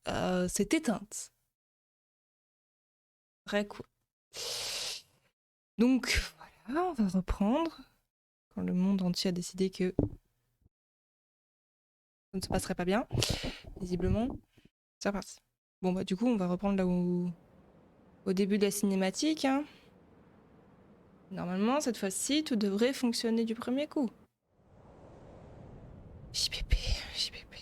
s'est éteinte. Très cool. Donc voilà, on va reprendre. Quand le monde entier a décidé que ça ne se passerait pas bien, visiblement. C'est reparti. Bon bah du coup on va reprendre là où... au début de la cinématique. Hein. Normalement cette fois-ci tout devrait fonctionner du premier coup. JPP, JPP.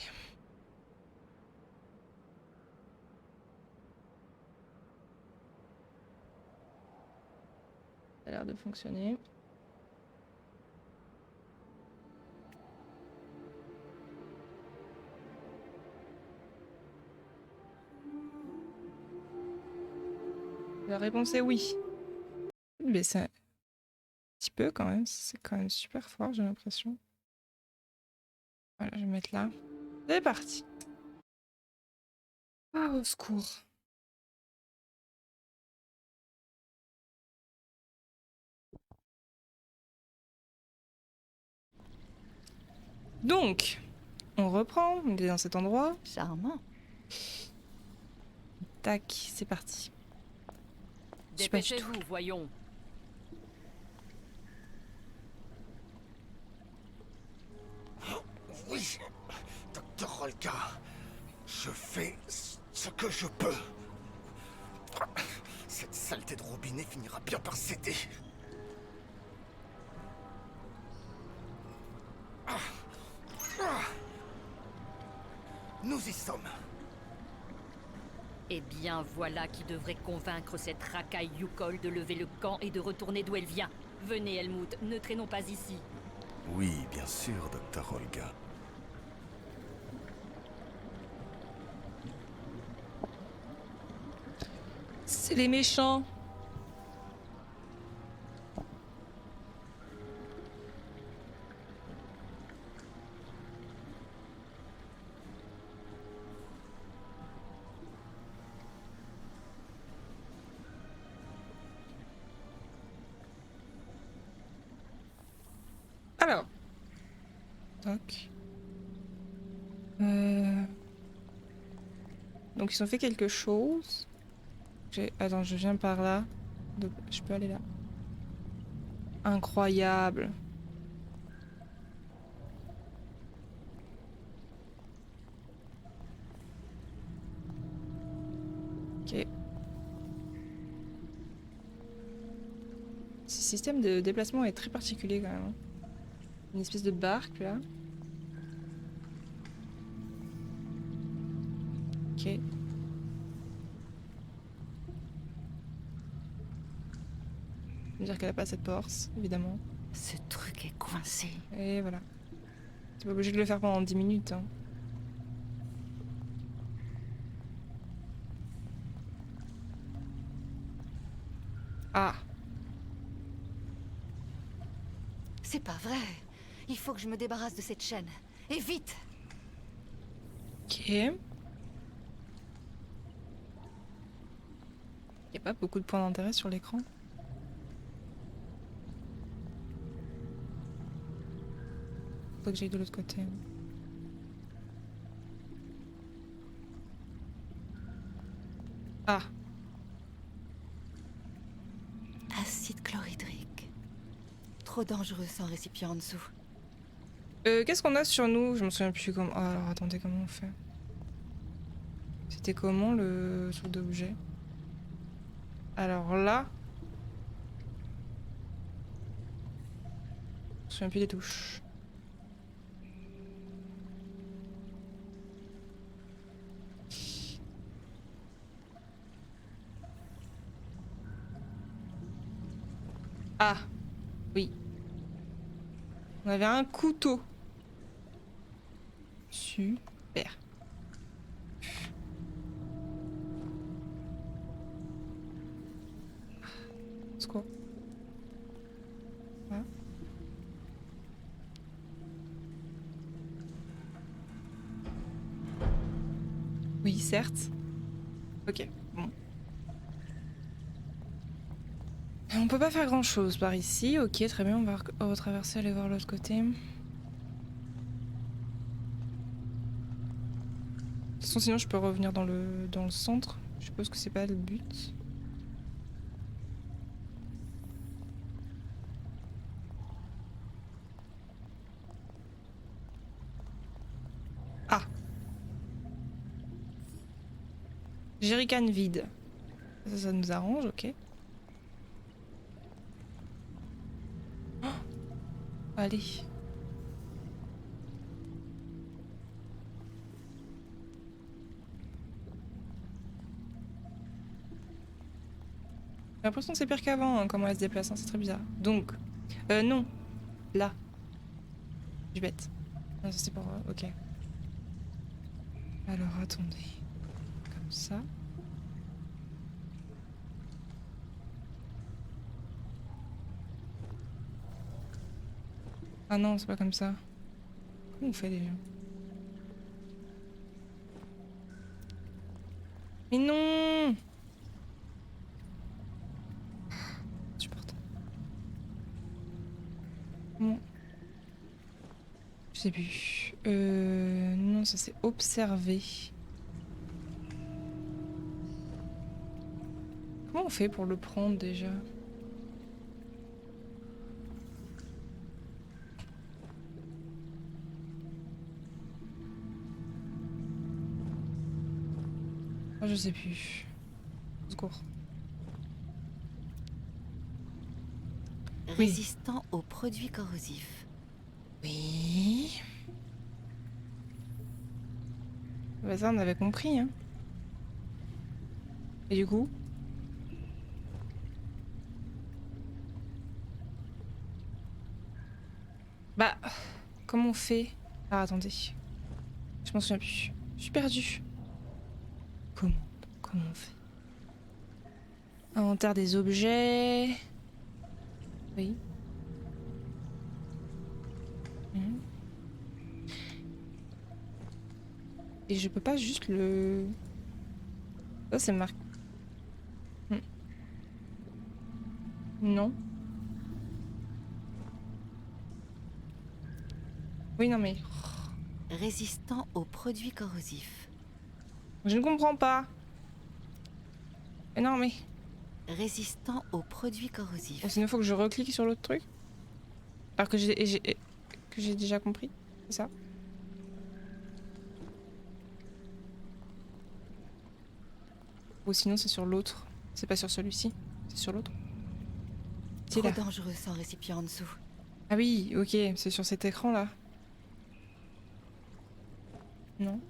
Ça a l'air de fonctionner. La réponse est oui. Mais c'est un petit peu quand même, c'est quand même super fort j'ai l'impression. Voilà, je vais mettre là. C'est parti. Ah, au secours. Donc, on reprend, on est dans cet endroit. Charmant. Tac, c'est parti. Je sais pas du tout. Dépêchez-vous, voyons. Oui, Docteur Rolka, je fais ce que je peux. Cette saleté de robinet finira bien par céder. Nous y sommes. Eh bien, voilà qui devrait convaincre cette racaille Yukol de lever le camp et de retourner d'où elle vient. Venez, Helmut, ne traînons pas ici. Oui, bien sûr, Docteur Olga. C'est les méchants. Alors. Toc. Donc ils ont fait quelque chose. Attends, je viens par là. Je peux aller là. Incroyable. Ok. Ce système de déplacement est très particulier quand même. Une espèce de barque là. Ok. Dire qu'elle a pas assez de force, évidemment. Ce truc est coincé. Et voilà. T'es pas obligé de le faire pendant 10 minutes. Hein. Ah. C'est pas vrai. Il faut que je me débarrasse de cette chaîne. Et vite! Ok. Y a pas beaucoup de points d'intérêt sur l'écran. Faut que j'aille de l'autre côté. Ah. Acide chlorhydrique. Trop dangereux sans récipient en dessous. Qu'est-ce qu'on a sur nous? Je me souviens plus comment... Ah, alors attendez, comment on fait? C'était comment le truc d'objet? Alors là... Je me souviens plus des touches. Ah. Oui. On avait un couteau. Super. C'est quoi? Ah. Oui, certes. Ok, bon. On peut pas faire grand chose par ici. Ok, très bien, on va retraverser, aller voir l'autre côté. De toute façon, sinon je peux revenir dans le centre. Je suppose que c'est pas le but. Ah! Jerrycan vide. Ça nous arrange, ok. Oh, allez. J'ai l'impression que c'est pire qu'avant, hein, comment elle se déplace, hein, c'est très bizarre. Donc, non, là. Je suis bête. Non, ça c'est pour... ok. Alors, attendez. Comme ça. Ah non, c'est pas comme ça. Comment on fait déjà? Mais non! Insupportable. Bon. Je sais plus. Non, ça c'est observer. Comment on fait pour le prendre déjà? Ah, je sais plus. Au secours. Oui. Résistant aux produits corrosifs. Oui. Bah ça on avait compris, hein. Et du coup? Bah, comment on fait? Ah, attendez. Je m'en souviens plus. Je suis perdue. Comment on fait? Inventaire des objets. Oui. Mhm. Et je peux pas juste le... Ça c'est marqué. Non. Oui, non mais... Résistant aux produits corrosifs. Je ne comprends pas. Mais non mais... Résistant aux produits corrosifs. Bon, sinon faut que je reclique sur l'autre truc. Alors que j'ai déjà compris. C'est ça. Ou sinon c'est sur l'autre. C'est pas sur celui-ci. C'est sur l'autre. C'est Trop là. dangereux sans récipient en dessous. Ah oui, ok. C'est sur cet écran là. Non.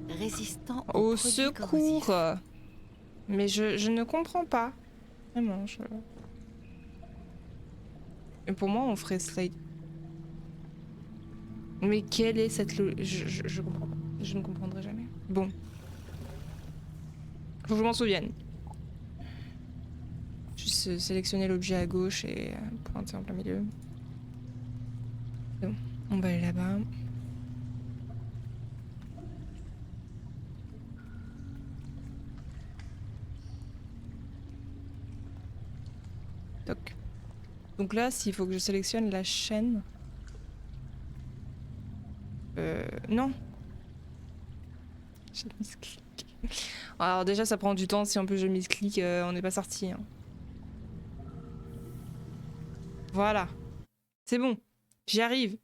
Résistant aux Au produits secours. corrosifs. Mais je ne comprends pas. Vraiment, je... Et pour moi, on ferait slide. Mais quelle est cette je comprends pas. Je ne comprendrai jamais. Bon. Faut que je m'en souvienne. Juste sélectionner l'objet à gauche et pointer en plein milieu. Bon. On va aller là-bas. Toc. Donc là, s'il faut que je sélectionne la chaîne... non. J'ai misclick. Alors déjà, ça prend du temps. Si en plus je misclick, on n'est pas sorti. Hein. Voilà. C'est bon. J'y arrive.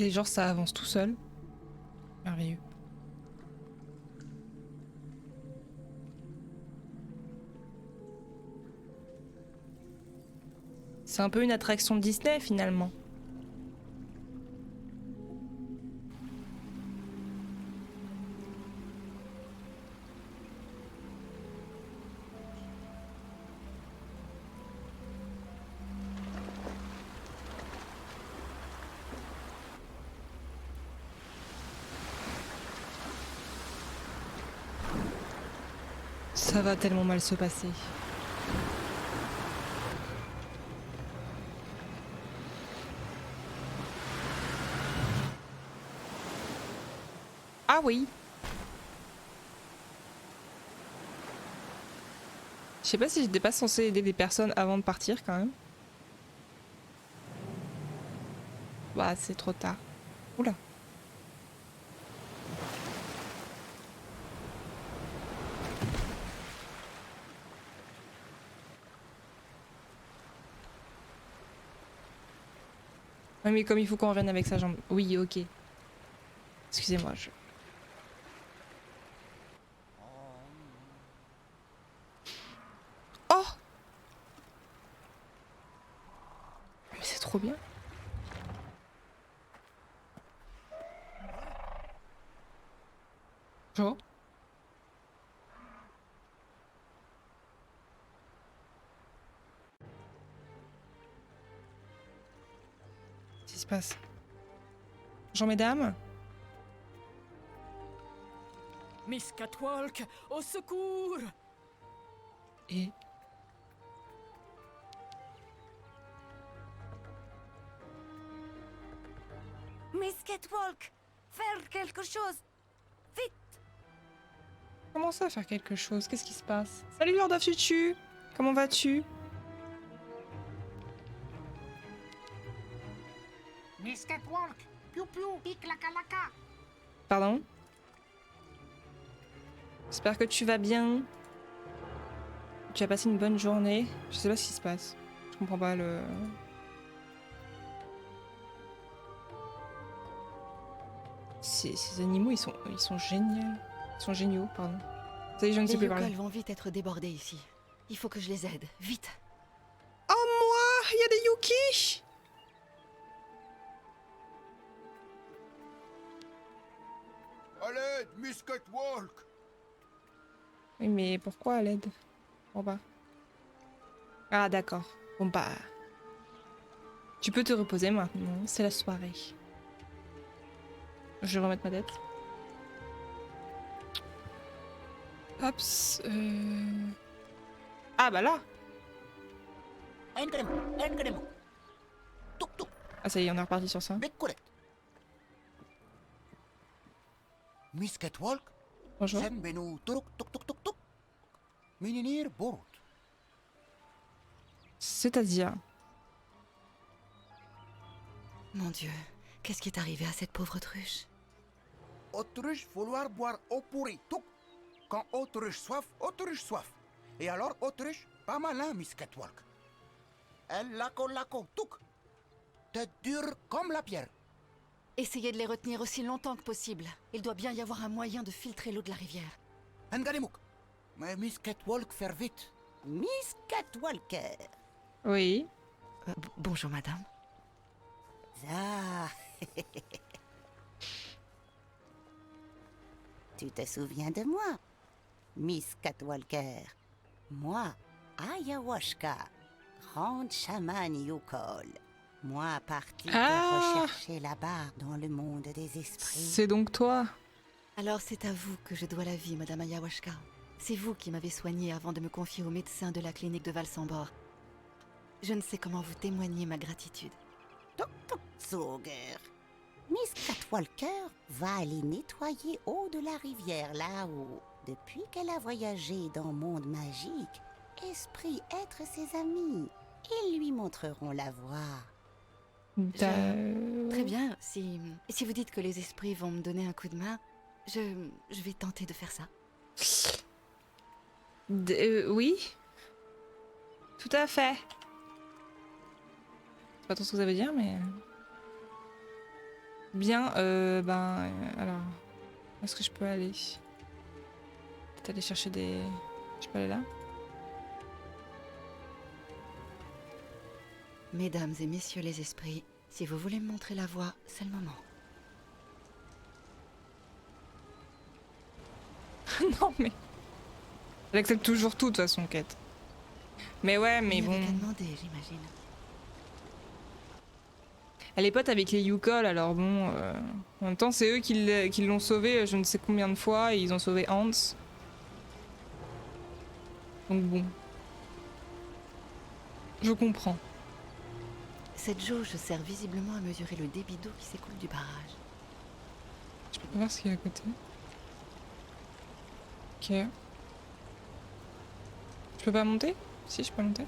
Et genre, ça avance tout seul. Merveilleux. C'est un peu une attraction Disney finalement. Ça va tellement mal se passer. Ah oui. Je sais pas si j'étais pas censée aider des personnes avant de partir quand même. Bah c'est trop tard. Oula. Oui mais comme il faut qu'on revienne avec sa jambe. Oui ok. Excusez-moi je... Oh. Mais c'est trop bien. Bonjour. Qu'est-ce qui se passe? Bonjour mesdames. Miss Catwalk, au secours! Et... Miss Catwalk, faire quelque chose. Vite. Comment ça faire quelque chose? Qu'est-ce qui se passe? Salut Lord of Tutu. Comment vas-tu? Miss Catwalk, piou piou, pic laka laka. Pardon? J'espère que tu vas bien. Tu as passé une bonne journée. Je sais pas ce qui se passe. Je comprends pas le... Ces animaux, ils sont géniaux. Ils sont géniaux, pardon. Ça y est, je ne sais Les plus parler. Yukol vont vite être débordés ici. Il faut que je les aide. Vite. Oh moi! Il y a des Yuki! À l'aide, Miss Catwalk. Oui, mais pourquoi à l'aide? En bas. Ah, d'accord. Bon, bah... Tu peux te reposer maintenant. C'est la soirée. Je vais remettre ma tête. Hops. Ah, bah là! Engremo. Tuk tuk, Ah, ça y est, on est reparti sur ça. bekkuret. Miss Catwalk, Bonjour. sen benu turuk tuk tuk tuk tuk. Mininir borut. C'est-à-dire... Mon Dieu, qu'est-ce qui est arrivé à cette pauvre truche? Autruche vouloir boire eau pourrie, tuk. Quand autruche soif. Et alors autruche, pas malin, Miss Catwalk. Elle laco, tuk. Tête dure comme la pierre. Essayez de les retenir aussi longtemps que possible. Il doit bien y avoir un moyen de filtrer l'eau de la rivière. Engarimuk. Mais Miss Catwalk, faire vite. Miss Catwalker. Oui. Bonjour, madame. Ah. Tu te souviens de moi, Miss Catwalker? Moi, Ayahuasca, grande chamane Yukol. Moi partie Ah. te rechercher là-bas dans le monde des esprits. C'est donc toi. Alors c'est à vous que je dois la vie, madame Ayahuasca. C'est vous qui m'avez soignée avant de me confier au médecin de la clinique de Valsambor. Je ne sais comment vous témoigner ma gratitude. Tuk tuk Zoger. Miss Catwalker va aller nettoyer eau de la rivière là-haut. Depuis qu'elle a voyagé dans le monde magique, esprits être ses amis. Ils lui montreront la voie. Très bien, si vous dites que les esprits vont me donner un coup de main, je vais tenter de faire ça. Oui. Tout à fait. C'est pas trop ce que ça veut dire, mais... Bien, alors... Où est-ce que je peux aller? Peut-être aller chercher des... Je peux aller là? Mesdames et messieurs les esprits, si vous voulez me montrer la voie, c'est le moment. Non, mais... Elle accepte toujours tout, de toute façon, Quête. Mais ouais, mais Il n'y bon... avait qu'à demander, j'imagine. Elle est pote avec les Yukol, alors bon... En même temps, c'est eux qui l'ont sauvé je ne sais combien de fois, et ils ont sauvé Hans. Donc bon. Je comprends. Cette jauge sert visiblement à mesurer le débit d'eau qui s'écoule du barrage. Je peux pas voir ce qu'il y a à côté. Ok. Je peux pas monter? Si, je peux monter.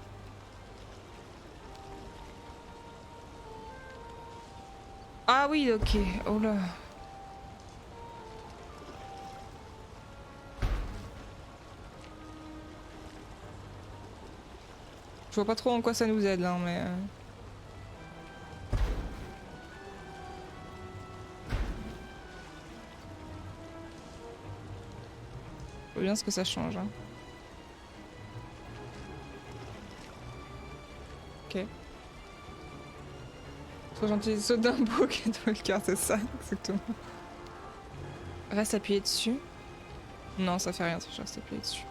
Ah oui, ok. Oh là. Je vois pas trop en quoi ça nous aide là, mais... Je vois bien ce que ça change. Hein. Ok. Sois gentil, saute d'un bouc et toi le cœur, c'est ça, exactement. Reste appuyé dessus. Non, ça fait rien si je reste appuyé dessus.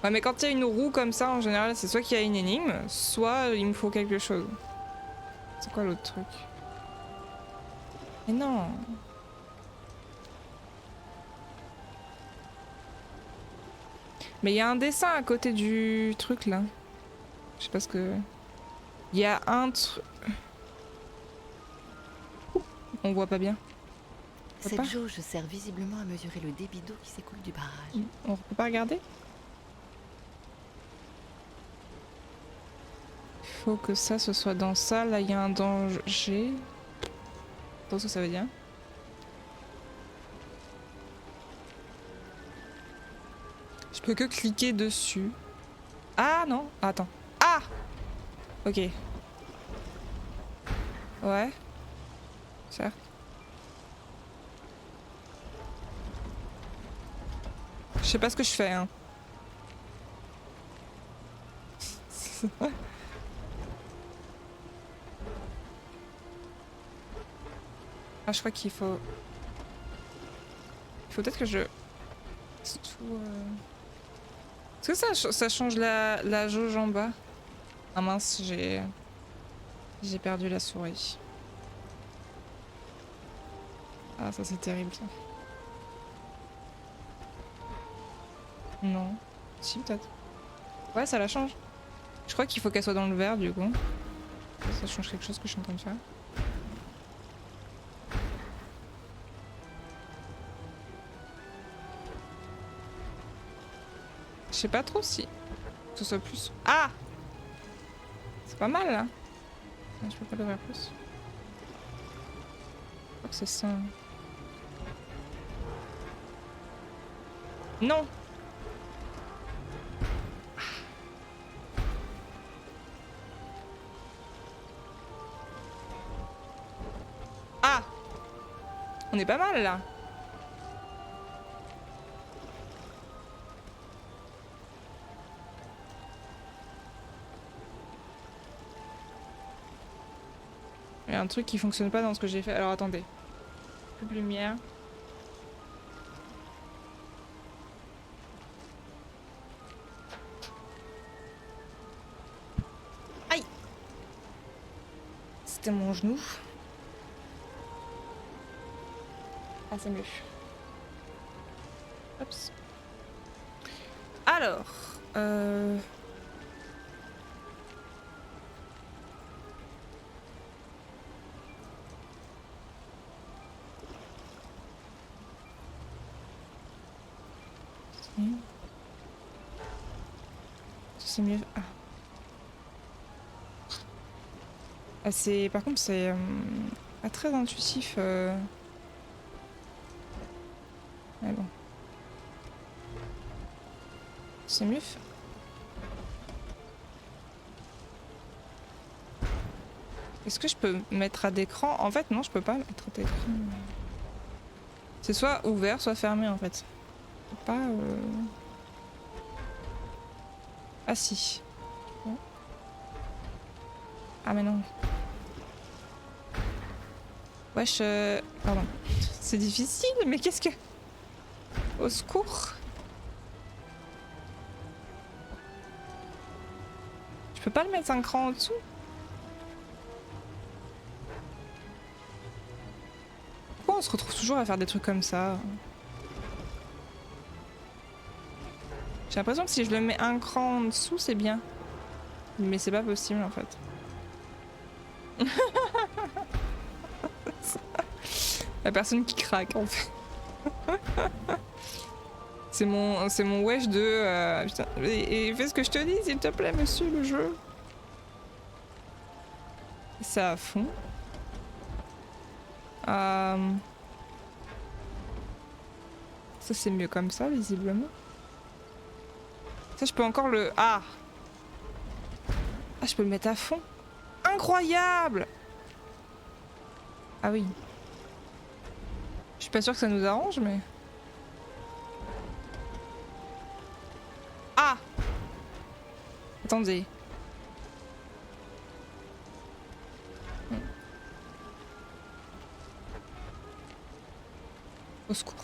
Ouais, mais quand il y a une roue comme ça, en général, c'est soit qu'il y a une énigme, soit il me faut quelque chose. C'est quoi l'autre truc? Mais non! Mais il y a un dessin à côté du truc là. Je sais pas ce que... Il y a un truc... On voit pas bien. Cette jauge sert visiblement à mesurer le débit d'eau qui s'écoule du barrage. On peut pas regarder? Faut que ça, ce soit dans ça. Là, il y a un danger. Attends, ce que ça veut dire. Je peux que cliquer dessus. Ah non, attends. Ah! Ok. Ouais. Certes. Je sais pas ce que je fais, hein. Ah, je crois qu'il faut... Il faut peut-être que je... C'est tout... Est-ce que ça change la jauge en bas? Ah mince, j'ai perdu la souris. Ah, ça c'est terrible, ça. Non. Si, peut-être. Ouais, ça la change. Je crois qu'il faut qu'elle soit dans le vert, du coup. Ça change quelque chose que je suis en train de faire. Je sais pas trop si... Que ce soit plus... Ah! C'est pas mal, là. Ah, je peux pas l'ouvrir plus. Je crois que c'est ça. Non! Ah! On est pas mal, là. Il y a un truc qui fonctionne pas dans ce que j'ai fait. Alors attendez. Plus de lumière. Aïe! C'était mon genou. Ah, c'est mieux. Oups. Alors... C'est mieux. Ah. Ah, c'est... Par contre, c'est pas très intuitif. Mais bon. C'est mieux. Est-ce que je peux mettre à d'écran? En fait, non, je peux pas mettre à d'écran. C'est soit ouvert, soit fermé, en fait. Pas... Ah si. Bon. Ah mais non. Wesh, pardon. C'est difficile, mais qu'est-ce que... Au secours. Je peux pas le mettre un cran en dessous? Pourquoi on se retrouve toujours à faire des trucs comme ça? J'ai l'impression que si je le mets un cran en dessous, c'est bien. Mais c'est pas possible en fait. La personne qui craque en fait. C'est mon wesh de... putain, et fais ce que je te dis s'il te plaît monsieur le jeu. Ça à fond. Ça c'est mieux comme ça visiblement. Ça je peux encore le... Ah, je peux le mettre à fond. Incroyable. Ah oui. Je suis pas sûre que ça nous arrange mais... Ah. Attendez. Au secours.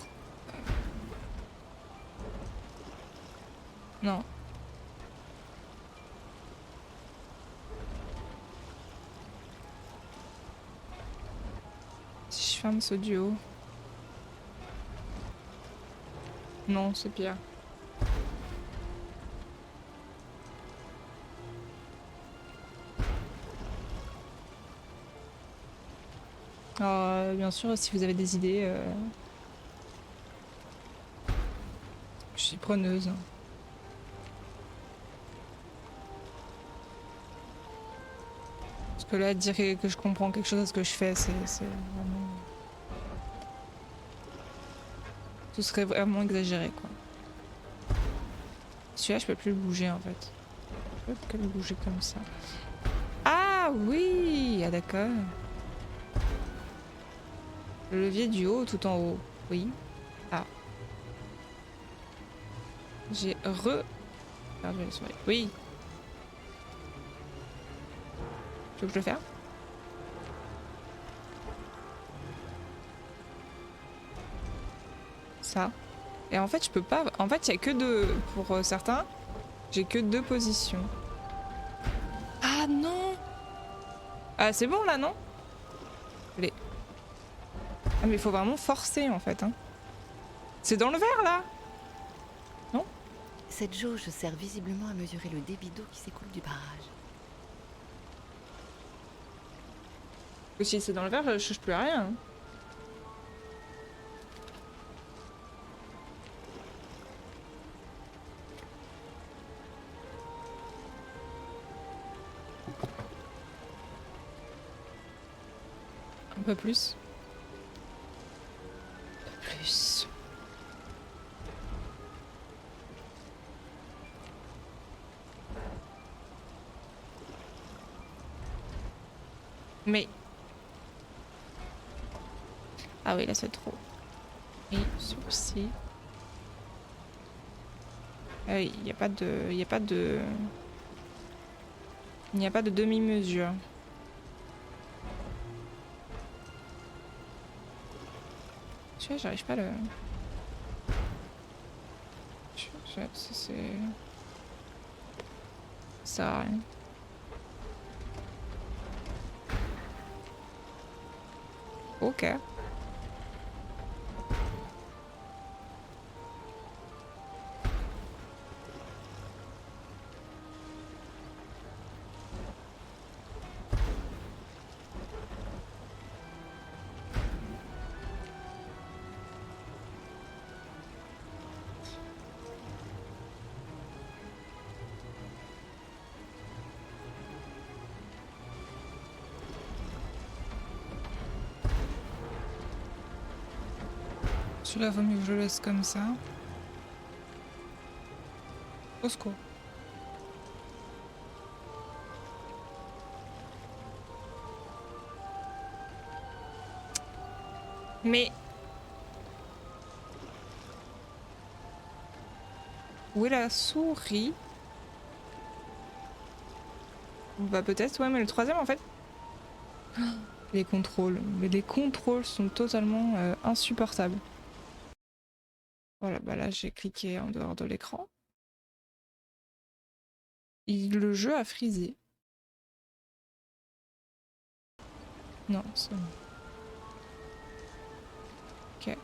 Non. Si je ferme ce duo. Non, c'est pire. Bien sûr, si vous avez des idées, je suis preneuse. Parce que là, dire que je comprends quelque chose à ce que je fais, c'est vraiment... Ce serait vraiment exagéré, quoi. Celui-là, je peux plus le bouger, en fait. Je peux que le bouger comme ça. Ah oui. Ah d'accord. Le levier du haut tout en haut. Oui. Ah. J'ai perdu la souris. Oui. Tu veux que je le fasse? Ça. Et en fait, je peux pas... En fait, il y a que deux... Pour certains, j'ai que deux positions. Ah non. Ah, c'est bon là, non? Allez. Ah, mais il faut vraiment forcer en fait. Hein. C'est dans le verre là? Non? Cette jauge sert visiblement à mesurer le débit d'eau qui s'écoule du barrage. Parce que si c'est dans le verre, je touche plus à rien. Hein. Un peu plus. Un peu plus. Mais... Ah oui, là c'est trop. Et celui-ci. Ah oui, il n'y a pas de... Il n'y a pas de... Il n'y a pas de demi-mesure. Tu vois, j'arrive pas à le... C'est... Ça sert à rien. Ok. Celui-là, vaut mieux que je le laisse comme ça. Au secours. Mais... Où est la souris? Bah peut-être, ouais, mais le troisième en fait... Les contrôles. Mais les contrôles sont totalement insupportables. Voilà, bah là j'ai cliqué en dehors de l'écran. Le jeu a frisé. Non, c'est bon. Ok.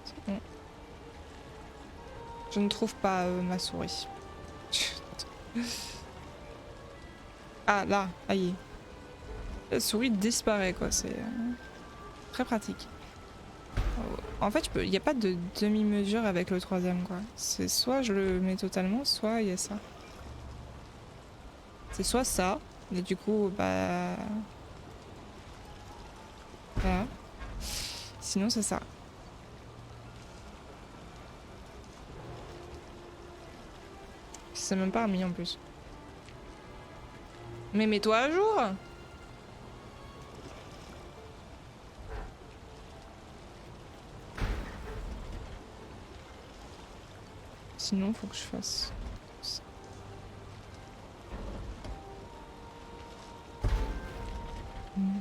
C'est bon. Je ne trouve pas ma souris. Ah là, aïe. La souris disparaît quoi, c'est très pratique. En fait, il n'y a pas de demi-mesure avec le troisième quoi. C'est soit je le mets totalement, soit il y a ça. C'est soit ça, et du coup, bah... Voilà. Sinon c'est ça. C'est même pas remis en plus. Mais mets-toi à jour! Sinon, faut que je fasse ça. Hmm.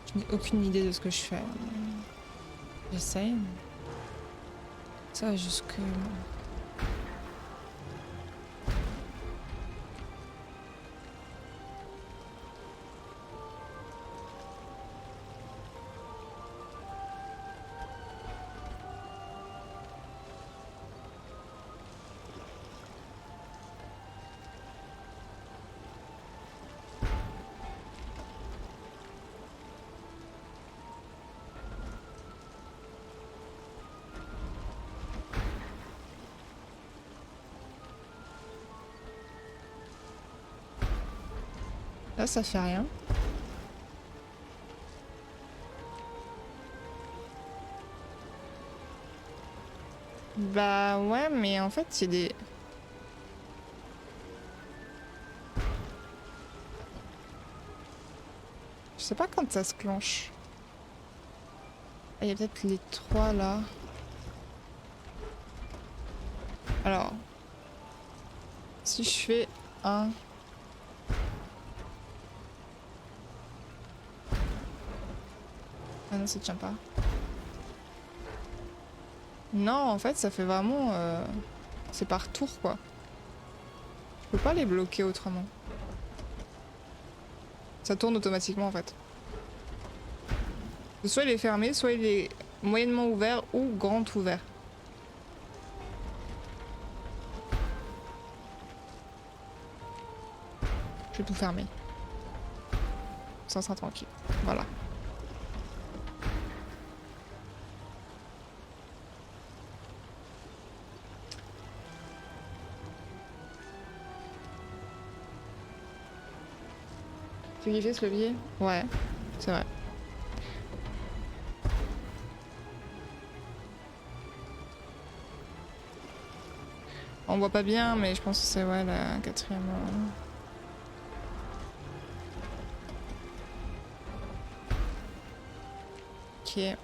Je n'ai aucune idée de ce que je fais. J'essaye. Ça va jusque... Là, ça fait rien. Bah ouais, mais en fait, c'est des... Je sais pas quand ça se clenche. Ah, il y a peut-être les 3 là. Alors... Si je fais un... Ah non, ça tient pas. Non, en fait, ça fait vraiment... C'est par tour, quoi. Je peux pas les bloquer autrement. Ça tourne automatiquement, en fait. Soit il est fermé, soit il est moyennement ouvert ou grand ouvert. Je vais tout fermer. Ça sera tranquille. Voilà. Tu kiffes ce levier? Ouais, c'est vrai. On voit pas bien, mais je pense que c'est ouais la 4e. Ok.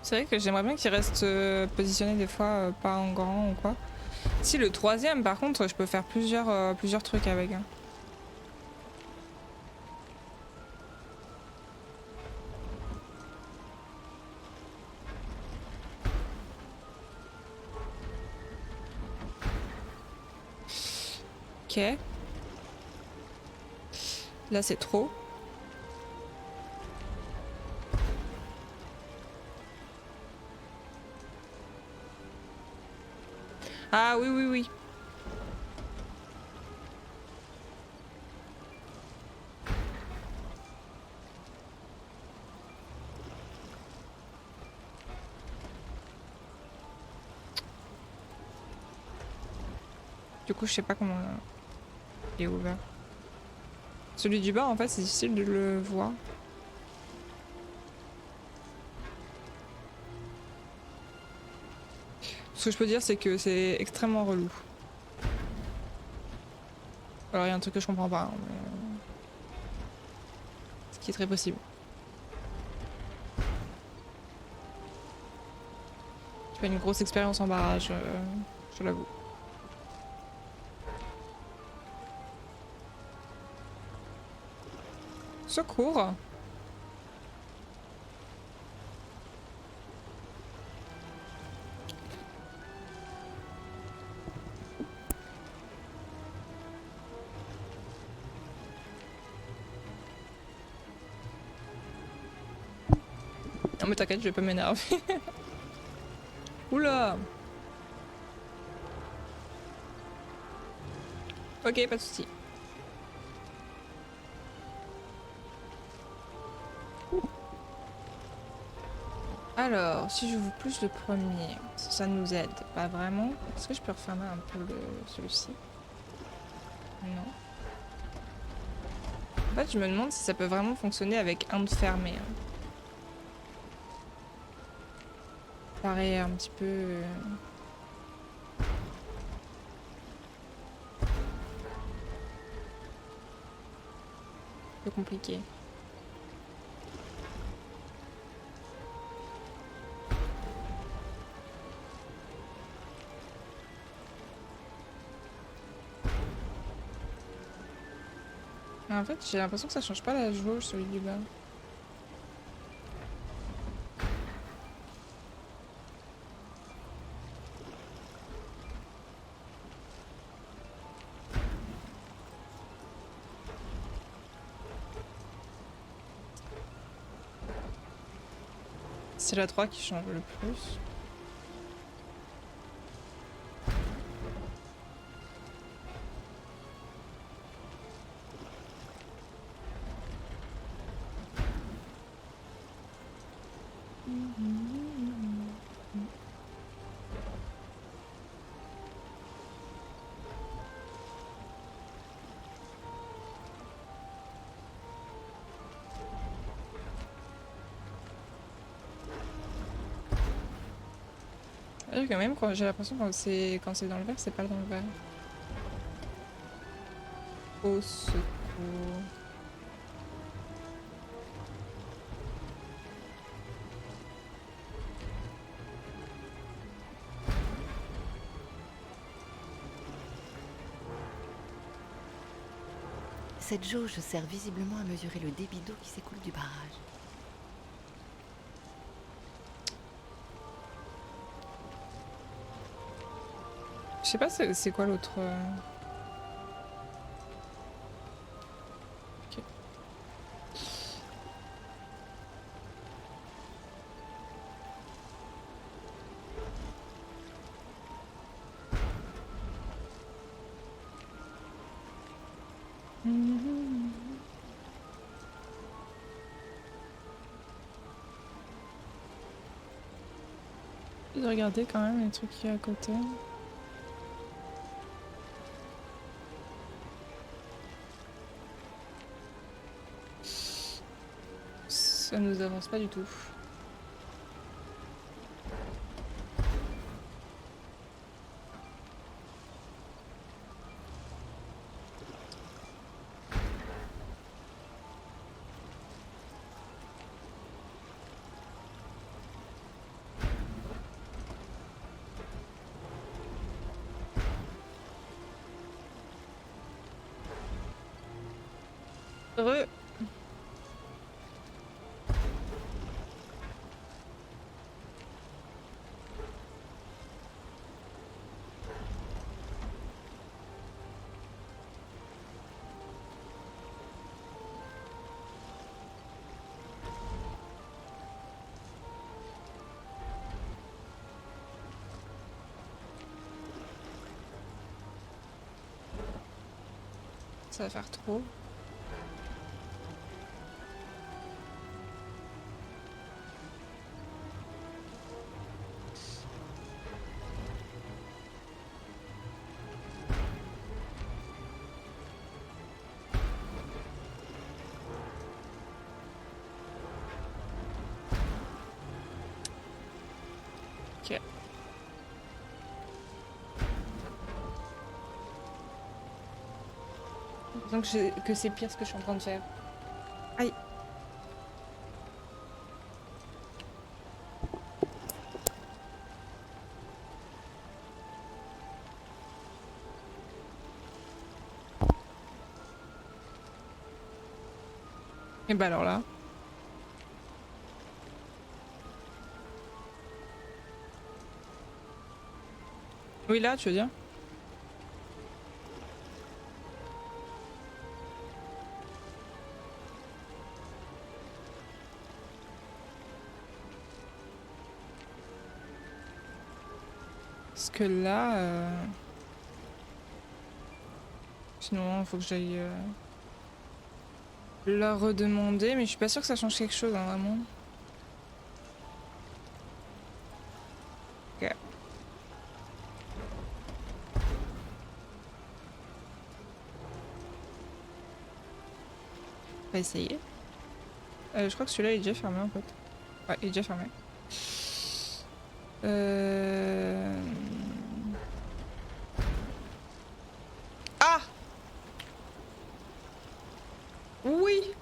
C'est vrai que j'aimerais bien qu'il reste positionné des fois pas en grand ou quoi. Si le 3e par contre je peux faire plusieurs trucs avec. Hein. Ok. Là c'est trop. Ah oui, oui, oui. Du coup, je sais pas comment il est ouvert. Celui du bas, en fait, c'est difficile de le voir. Ce que je peux dire, c'est que c'est extrêmement relou. Alors, il y a un truc que je comprends pas. Hein, mais... Ce qui est très possible. Pas une grosse expérience en barrage, je l'avoue. Secours. Non mais t'inquiète, je vais pas m'énerver. Oula. Ok, pas de soucis. Alors, si je vous plus le premier, ça nous aide pas vraiment. Est-ce que je peux refermer un peu celui-ci? Non. En fait, je me demande si ça peut vraiment fonctionner avec un de fermé. Hein. Ça paraît un petit peu compliqué. Mais en fait, j'ai l'impression que ça change pas la jauge, celui du bas. C'est la 3 qui change le plus. Quand même, j'ai l'impression que quand c'est dans le vert, c'est pas dans le vert. Au secours. Cette jauge sert visiblement à mesurer le débit d'eau qui s'écoule du barrage. Je sais pas c'est quoi l'autre... Ok. De regarder quand même les trucs qu'il y a à côté. Ça nous avance pas du tout. Heureux. Ça va faire trop. Ok. Donc que c'est pire ce que je suis en train de faire. Aïe. Et bah alors là. Oui, là, tu veux dire? Parce que là... Sinon, il faut que j'aille la redemander, mais je suis pas sûre que ça change quelque chose, hein, vraiment. Ok. On va essayer. Je crois que celui-là est déjà fermé en fait. Ouais, il est déjà fermé. Ah! Oui!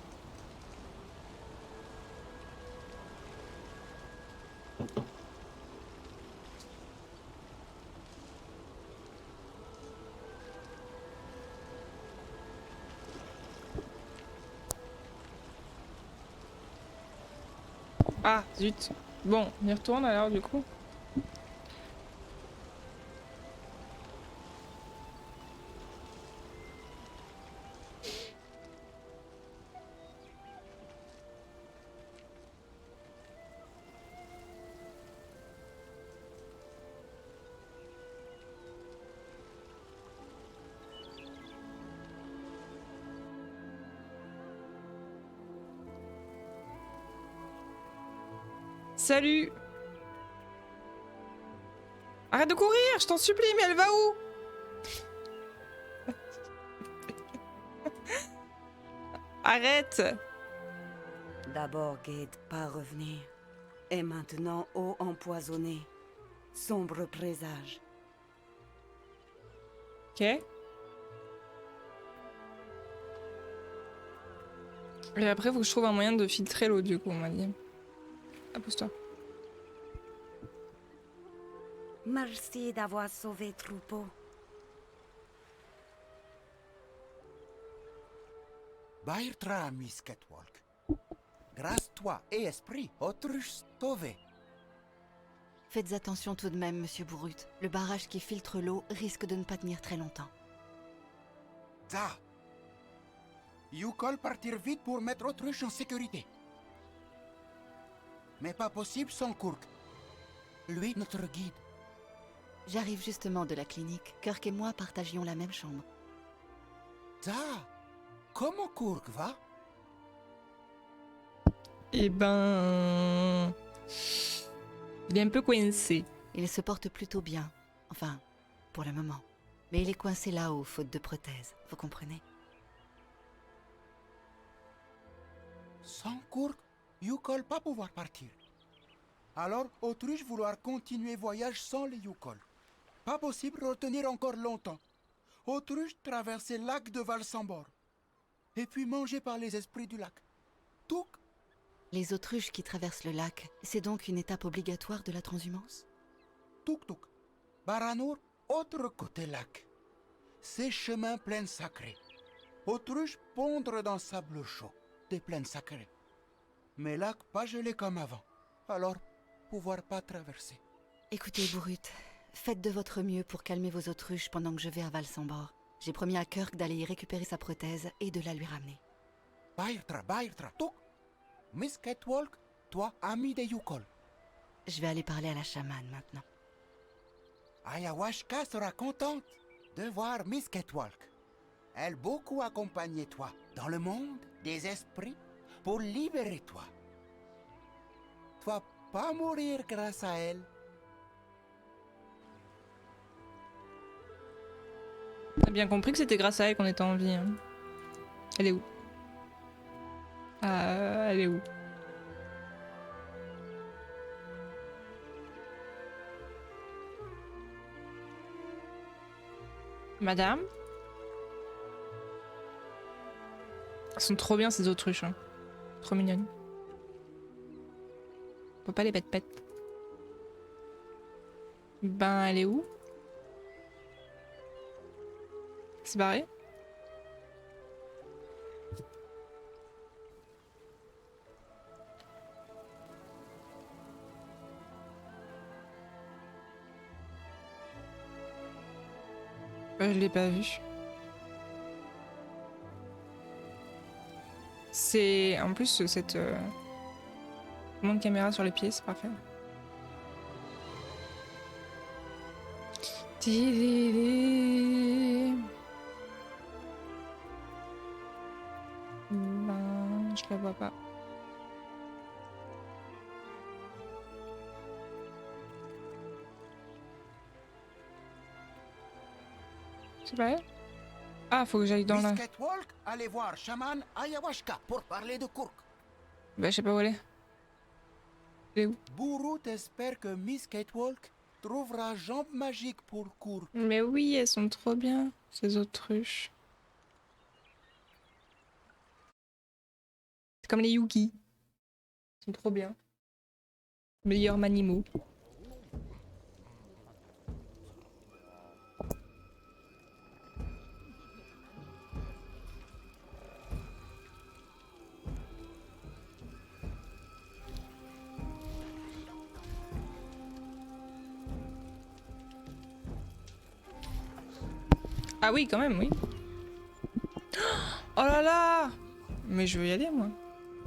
Ah, zut. Bon, on y retourne alors du coup. Salut! Arrête de courir, je t'en supplie, mais elle va où? Arrête! D'abord guide, pas revenir. Et maintenant eau empoisonnée. Sombre présage. Ok. Et après, faut que je trouve un moyen de filtrer l'eau du coup, on m'a dit. Ah, pousse-toi. Merci d'avoir sauvé troupeau. Bairtra, Miss Catwalk. Grâce toi et esprit, autruche sauvé. Faites attention tout de même, monsieur Bourrut. Le barrage qui filtre l'eau risque de ne pas tenir très longtemps. Ça. Yukol partir vite pour mettre autruche en sécurité. Mais pas possible sans Kurk. Lui, notre guide. J'arrive justement de la clinique. Kirk et moi partagions la même chambre. Ça. Comment Kurk va? Eh ben... Il est un peu coincé. Il se porte plutôt bien. Enfin, pour le moment. Mais il est coincé là-haut, faute de prothèse. Vous comprenez? Sans Kurk, Yukol pas pouvoir partir. Alors, autruche vouloir continuer voyage sans les Yukol. Pas possible retenir encore longtemps. Autruche traverser le lac de Valsambor. Et puis manger par les esprits du lac. Tout. Les autruches qui traversent le lac, c'est donc une étape obligatoire de la transhumance? Tuk Tuk. Baranour, autre côté lac. Ces chemins pleins sacrés. Autruche pondre dans sable chaud, des plaines sacrées. Mais lac pas gelé comme avant. Alors, pouvoir pas traverser. Écoutez, Bourrut, faites de votre mieux pour calmer vos autruches pendant que je vais à Valsambor. J'ai promis à Kirk d'aller y récupérer sa prothèse et de la lui ramener. Bairtra, Tuk. Miss Catwalk, toi, ami des Yukol. Je vais aller parler à la chamane maintenant. Ayahuasca sera contente de voir Miss Catwalk. Elle beaucoup accompagné toi dans le monde des esprits pour libérer toi. Toi pas mourir grâce à elle. T'as bien compris que c'était grâce à elle qu'on était en vie. Hein. Elle est où? Ah, elle est où? Madame? Elles sont trop bien ces autruches. Hein. Trop mignonnes. Faut pas les pète. Ben, elle est où? C'est barré? Je l'ai pas vu. C'est... En plus, cette... Mouvement de caméra sur les pieds, c'est parfait. Ben, je la vois pas. C'est pas elle? Ah, faut que j'aille dans la... Miss Catwalk, allez voir chaman Ayahuasca pour parler de Kurk. Bah, je sais pas où elle est. Elle est où? Bourrout espère que Miss Catwalk trouvera jambe magique pour Kurk. Mais oui, elles sont trop bien, ces autruches. C'est comme les Yuki. Ils sont trop bien. Meilleurs animaux. Ah oui, quand même, oui. Oh là là! Mais je veux y aller, moi.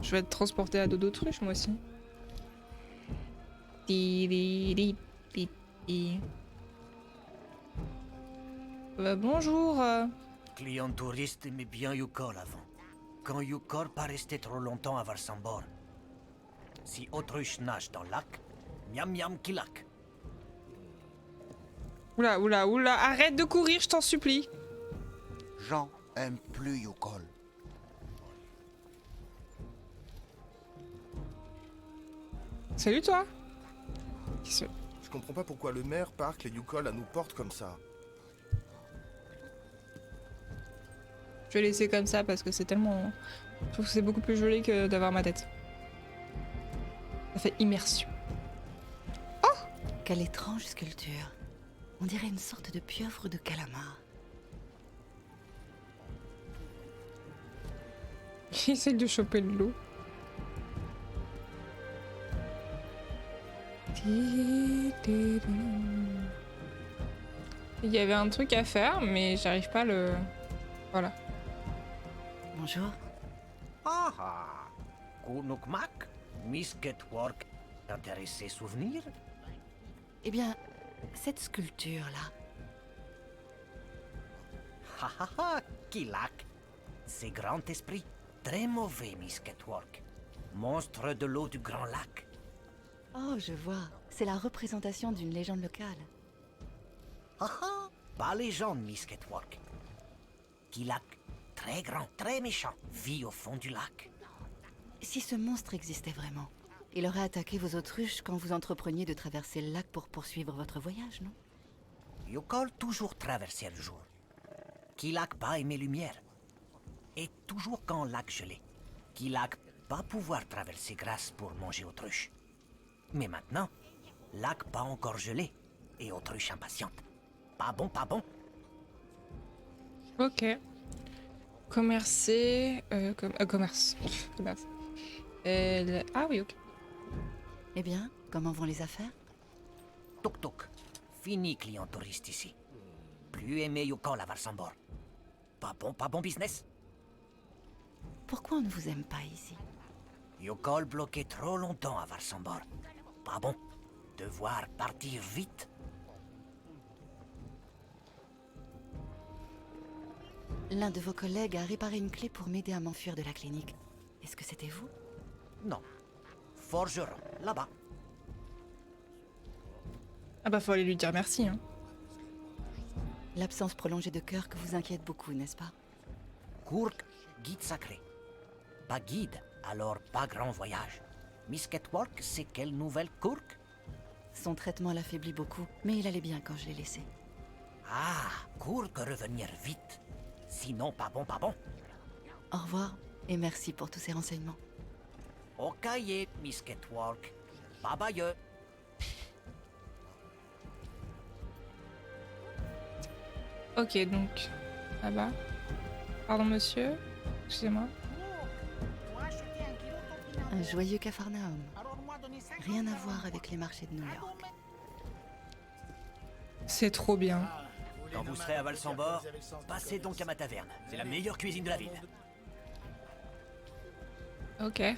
Je vais être transportée à dos d'autruche, moi aussi. Bonjour. Client touriste aimait bien Yukol avant. Quand Yukol pas resté trop longtemps à Varsambor. Si autruche nage dans le lac, miam miam kilak. Oula, oula, oula. Arrête de courir, je t'en supplie. Jean aime plus Yukol. Salut, toi. Je comprends pas pourquoi le maire parque les Yukol à nous porte comme ça. Je vais laisser comme ça parce que c'est tellement... Je trouve que c'est beaucoup plus joli que d'avoir ma tête. Ça fait immersion. Quelle étrange sculpture. On dirait une sorte de pieuvre de calamar. J'essaie de choper de l'eau. Il y avait un truc à faire, mais j'arrive pas à le... Voilà. Bonjour. Ah ah. Kunukmak, Miss Catwalk, intéressé souvenir? Eh bien, cette sculpture-là, Ha ha ha, kilak. C'est grand esprit. Très mauvais, Miss Catwalk. Monstre de l'eau du Grand Lac. oh, je vois, c'est la représentation d'une légende locale. Ah ah, pas légende, Miss Catwalk. Kilak, très grand, très méchant, vit au fond du lac. Si ce monstre existait vraiment, il aurait attaqué vos autruches quand vous entrepreniez de traverser le lac pour poursuivre votre voyage, non? Yukol toujours traversait le jour. Kilak pas aimé lumière. Et toujours quand lac gelé. Kilak pas pouvoir traverser grâce pour manger autruche. Mais maintenant, lac pas encore gelé et autruche impatiente. Pas bon, pas bon. Ok. Commercer... commerce. Commerce. Ah oui, ok. Eh bien, comment vont les affaires? Toc toc. Fini client touriste ici. Plus aimé Yukol à Varsambor. Pas bon business. Pourquoi on ne vous aime pas ici? Yukol bloqué trop longtemps à Varsambor. Pas bon. Devoir partir vite. L'un de vos collègues a réparé une clé pour m'aider à m'enfuir de la clinique. Est-ce que c'était vous? Non. Forgeron, là-bas. Ah bah faut aller lui dire merci, hein. L'absence prolongée de cœur que vous inquiète beaucoup, n'est-ce pas? Kurk, guide sacré. Pas guide, alors pas grand voyage. Miss Catwalk, c'est quelle nouvelle Kurk? Son traitement l'affaiblit beaucoup, mais il allait bien quand je l'ai laissé. Ah, Kurk revenir vite. Sinon, pas bon, pas bon. Au revoir, et merci pour tous ces renseignements. Au cahier, Miss Catwalk. Bye bye. Ok, donc... Là-bas. Pardon, monsieur. Excusez-moi. Un joyeux Capharnaüm. Rien à voir avec les marchés de New York. C'est trop bien. Quand vous serez à Valsambor, passez donc à ma taverne. C'est la meilleure cuisine de la ville. Ok. Mais...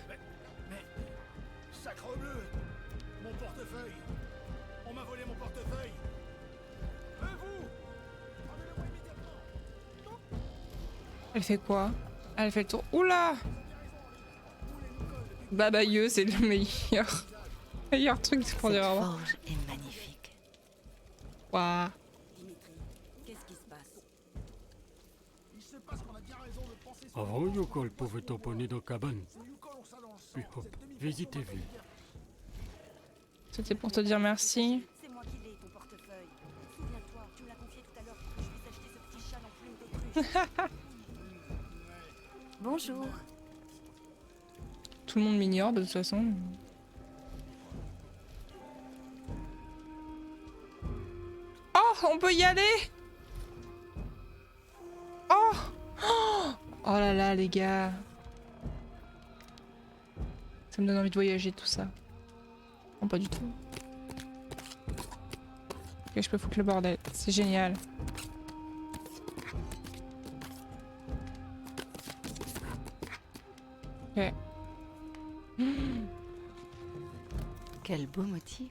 Sacrebleu! Mon portefeuille! On m'a volé mon portefeuille! Vous! Rendez-le-moi immédiatement! Elle fait quoi? Elle fait le tour. Oula! Babayeux, c'est le meilleur truc pour Cette dire au revoir. forge est magnifique. Waouh. Dimitri, qu'est-ce qui se passe? Il se passe qu'on a bien raison de penser sur Avant, Yukol pouvait tamponner dans cabane. Yukol, on s'allonge Puis hop, visitez-vous. C'était pour te dire merci. C'est moi qui l'ai, ton portefeuille. Souviens-toi, tu me l'as confié tout à l'heure pour que je puisse acheter ce petit châle en plume d'autruche. Bonjour. Tout le monde m'ignore de toute façon. Oh, on peut y aller! Oh! Oh là là, les gars. Ça me donne envie de voyager, tout ça. Non, pas du tout. Ok, je peux foutre le bordel. C'est génial. Ok. Quel beau motif.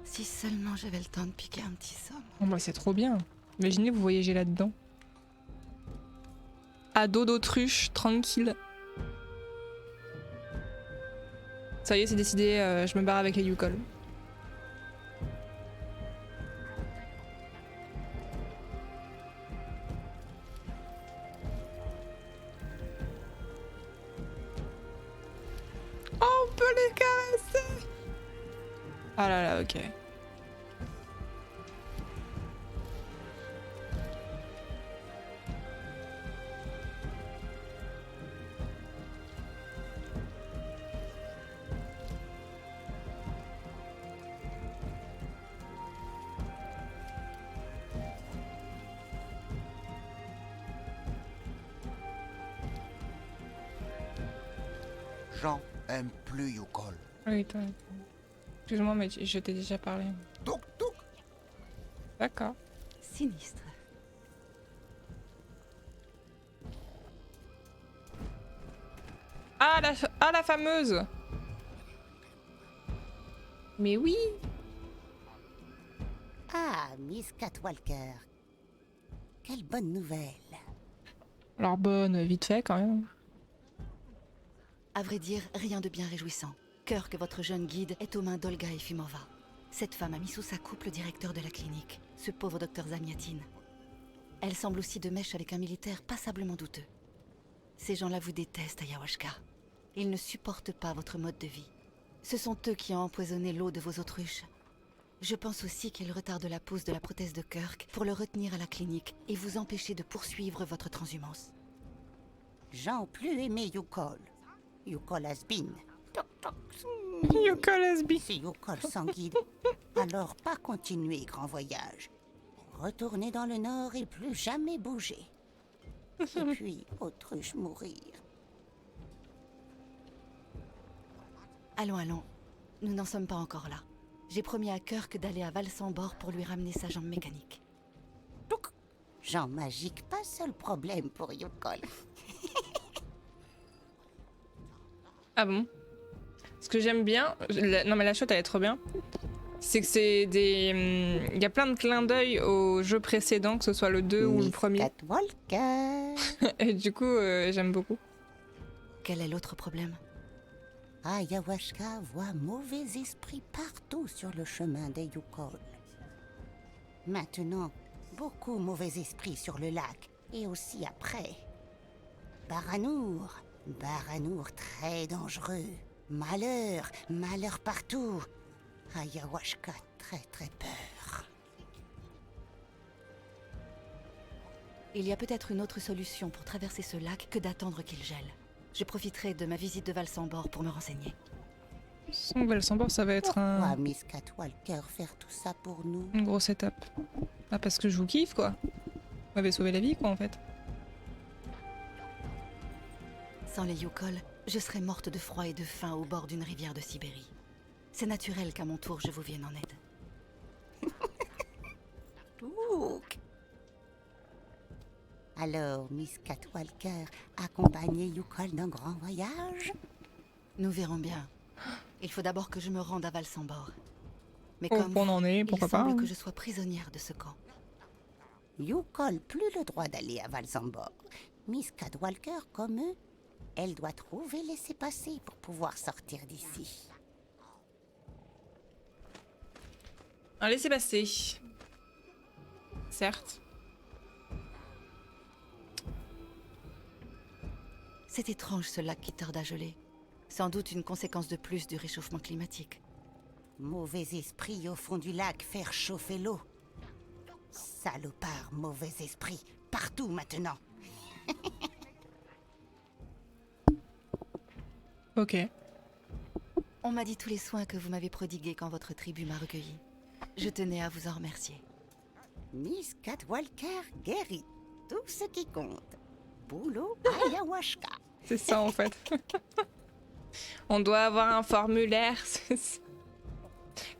Si seulement j'avais le temps de piquer un petit somme. Oh bah c'est trop bien. Imaginez vous voyagez là-dedans. À dos d'autruche, tranquille. Ça y est, c'est décidé, je me barre avec les Yukol. Oh, on peut les caresser! Ah là là, ok. Jean aime plus Yukol. Oui, toi. Excuse-moi, mais je t'ai déjà parlé. Touk touk. D'accord. Sinistre. Ah la fameuse! Mais oui! Ah, Miss Catwalker. Quelle bonne nouvelle. Alors bonne, vite fait quand même. À vrai dire, rien de bien réjouissant. Kirk, votre jeune guide, est aux mains d'Olga Efimova. Cette femme a mis sous sa coupe le directeur de la clinique, ce pauvre docteur Zamiatin. Elle semble aussi de mèche avec un militaire passablement douteux. Ces gens-là vous détestent, Ayahuasca. Ils ne supportent pas votre mode de vie. Ce sont eux qui ont empoisonné l'eau de vos autruches. Je pense aussi qu'ils retardent la pose de la prothèse de Kirk pour le retenir à la clinique et vous empêcher de poursuivre votre transhumance. Jean plus aimé Yukol. Yukol has been. Yukol has been. Si Yukol sans guide, alors pas continuer grand voyage. Retourner dans le nord et plus jamais bouger. Et puis, autruche mourir. Allons, allons. Nous n'en sommes pas encore là. J'ai promis à Kirk d'aller à Valsambor pour lui ramener sa jambe mécanique. Touk. Jean magique, pas seul problème pour Yukol. Ah bon? Ce que j'aime bien, non mais la shot elle est trop bien, c'est que c'est des... Il y a plein de clins d'œil aux jeux précédents, que ce soit le 2 ou le premier. Catwalker. Et du coup, j'aime beaucoup. Quel est l'autre problème? Ayahuasca voit mauvais esprits partout sur le chemin des Yukol. Maintenant, beaucoup mauvais esprits sur le lac et aussi après. Baranour très dangereux. Malheur partout. Ayahuasca très peur. Il y a peut-être une autre solution pour traverser ce lac que d'attendre qu'il gèle. Je profiterai de ma visite de Valsambor pour me renseigner. Son Valsambor, ça va être Pourquoi Miss Catwalker faire tout ça pour nous? une grosse étape. Ah, parce que je vous kiffe, quoi. Vous m'avez sauvé la vie, quoi, en fait. Sans les Yukol, je serais morte de froid et de faim au bord d'une rivière de Sibérie. C'est naturel qu'à mon tour je vous vienne en aide. Touk. Alors, Miss Catwalker, accompagnez Yukol d'un grand voyage? Nous verrons bien. Il faut d'abord que je me rende à Valsambor. Mais Oh, comme on en est, il pourquoi semble pas. que je sois prisonnière de ce camp. Yukol plus le droit d'aller à Valsambor. Miss Catwalker, comme eux, elle doit trouver laissez-passer pour pouvoir sortir d'ici. Un laissez-passer. Certes. C'est étrange ce lac qui tarde à geler. Sans doute une conséquence de plus du réchauffement climatique. Mauvais esprit au fond du lac, faire chauffer l'eau. Salopard, mauvais esprit, partout maintenant. Ok. On m'a dit tous les soins que vous m'avez prodigués quand votre tribu m'a recueilli. Je tenais à vous en remercier. Miss Catwalker guérit tout ce qui compte. Boulot ayahuasca. C'est ça en fait. On doit avoir un formulaire.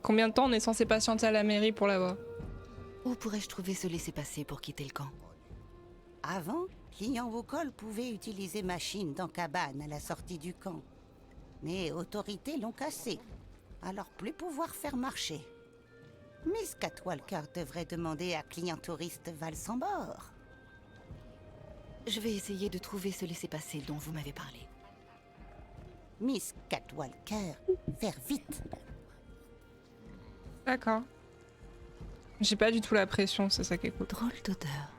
Combien de temps on est censé patienter à la mairie pour l'avoir? Où pourrais-je trouver ce laissez-passer pour quitter le camp? Avant, client Wukol pouvait utiliser machine dans cabane à la sortie du camp. Mais autorités l'ont cassé. Alors plus pouvoir faire marcher. Miss Catwalker devrait demander à client touriste Valsambor. Je vais essayer de trouver ce laissez-passer dont vous m'avez parlé. Miss Catwalker, faire vite. D'accord. J'ai pas du tout la pression, c'est ça qui est cool. Drôle d'odeur.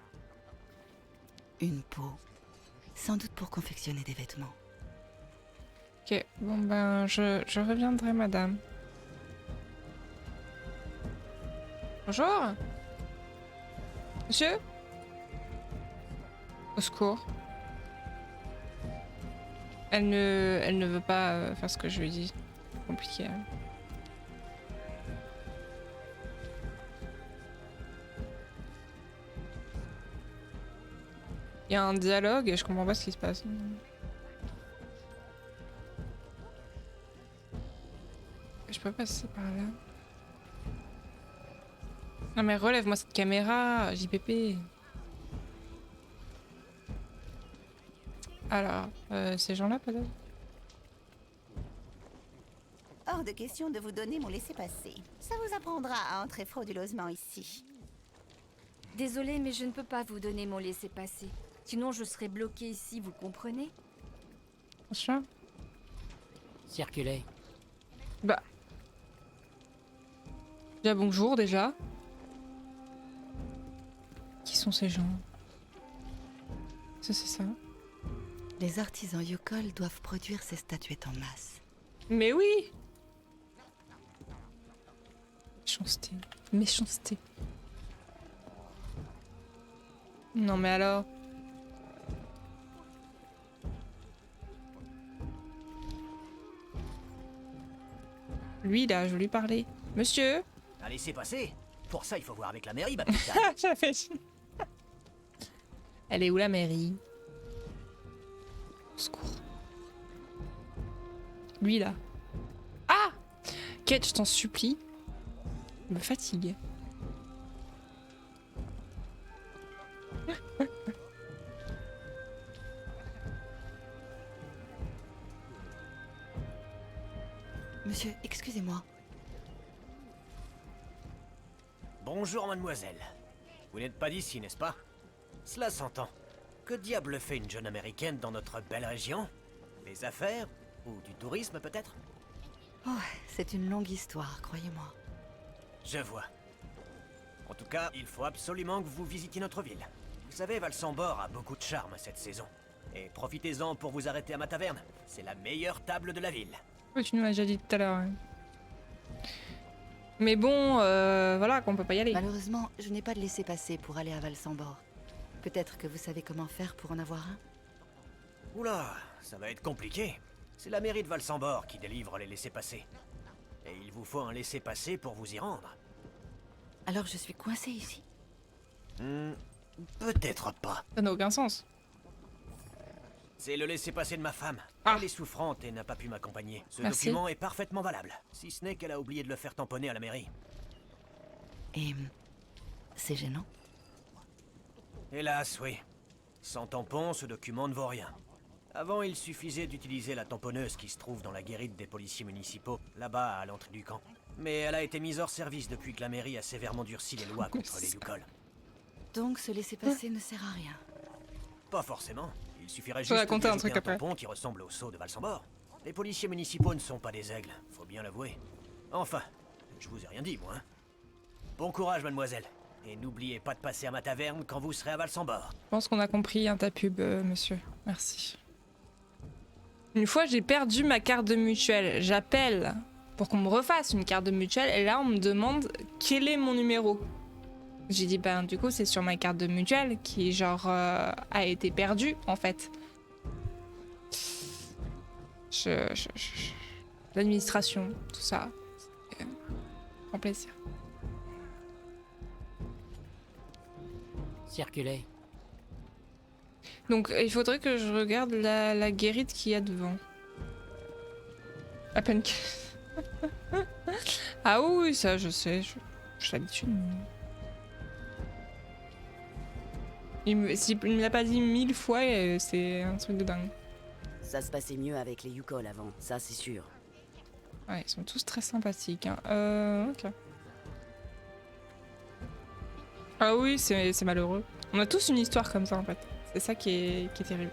Une peau. Sans doute pour confectionner des vêtements. Ok, bon ben je reviendrai madame. Bonjour. Monsieur? Au secours. Elle ne veut pas faire ce que je lui dis. Compliqué. Hein. Il y a un dialogue et je comprends pas ce qui se passe. Je peux passer par là. Non mais relève-moi cette caméra, JPP. Alors, ces gens-là peut-être? Hors de question de vous donner mon laissez-passer. Ça vous apprendra à entrer frauduleusement ici. Désolée, mais je ne peux pas vous donner mon laissez-passer. Sinon, je serais bloquée ici, vous comprenez? Attention. Circulez. Bah. Déjà bonjour déjà. Qui sont ces gens? C'est ça. Les artisans Yukol doivent produire ces statuettes en masse. Mais oui! Méchanceté. Méchanceté. Non mais alors... Lui là, je veux lui parler. Monsieur? Un laissez-passer? Pour ça, il faut voir avec la mairie, ma petite. J'avais... Elle est où la mairie? Au secours. Lui là. Ah! Kate, je t'en supplie. Il me fatigue. Monsieur, excusez-moi. Bonjour, mademoiselle. Vous n'êtes pas d'ici, n'est-ce pas? Cela s'entend. Que diable fait une jeune américaine dans notre belle région? Des affaires? Ou du tourisme, peut-être? Oh, c'est une longue histoire, croyez-moi. Je vois. En tout cas, il faut absolument que vous visitiez notre ville. Vous savez, Valsambor a beaucoup de charme cette saison. Et profitez-en pour vous arrêter à ma taverne. C'est la meilleure table de la ville. Oui, tu nous l'as déjà dit tout à l'heure. Ouais. Mais bon, voilà, qu'on peut pas y aller. Malheureusement, je n'ai pas de laissez-passer pour aller à Valsambor. Peut-être que vous savez comment faire pour en avoir un? Oula, ça va être compliqué. C'est la mairie de Valsambor qui délivre les laissez-passer. Et il vous faut un laissez-passer pour vous y rendre. Alors je suis coincée ici? Peut-être pas. Ça n'a aucun sens. C'est le laissez-passer de ma femme. Ah. Elle est souffrante et n'a pas pu m'accompagner. Ce Merci. document est parfaitement valable. Si ce n'est qu'elle a oublié de le faire tamponner à la mairie. Et c'est gênant. Hélas, oui. Sans tampon, ce document ne vaut rien. Avant, il suffisait d'utiliser la tamponneuse qui se trouve dans la guérite des policiers municipaux, là-bas à l'entrée du camp. Mais elle a été mise hors service depuis que la mairie a sévèrement durci les lois contre les Yukol. Donc ce laisser-passer ne sert à rien. Pas forcément. Il suffirait Je juste raconter un d'ajouter truc après. tampon qui ressemble au sceau de Valsambor. Les policiers municipaux ne sont pas des aigles, faut bien l'avouer. Enfin, je vous ai rien dit, moi. Hein. Bon courage, mademoiselle. Et n'oubliez pas de passer à ma taverne quand vous serez à Valsambor. Je pense qu'on a compris hein, ta pub, monsieur. Merci. Une fois, j'ai perdu ma carte de mutuelle. J'appelle pour qu'on me refasse une carte de mutuelle. Et là, on me demande quel est mon numéro. J'ai dit, ben, du coup, c'est sur ma carte de mutuelle qui, genre, a été perdue, en fait. L'administration, tout ça. En plaisir. Circulez. Donc, il faudrait que je regarde la guérite qu'il y a devant. À peine que... Ah oui, ça, je sais. J'ai l'habitude. Il me l'a pas dit 1000 fois et c'est un truc de dingue. Ça se passait mieux avec les Yukol avant, ça c'est sûr. Ouais, ils sont tous très sympathiques. Hein. Ok. Ah oui, c'est malheureux. On a tous une histoire comme ça en fait. C'est ça qui est terrible.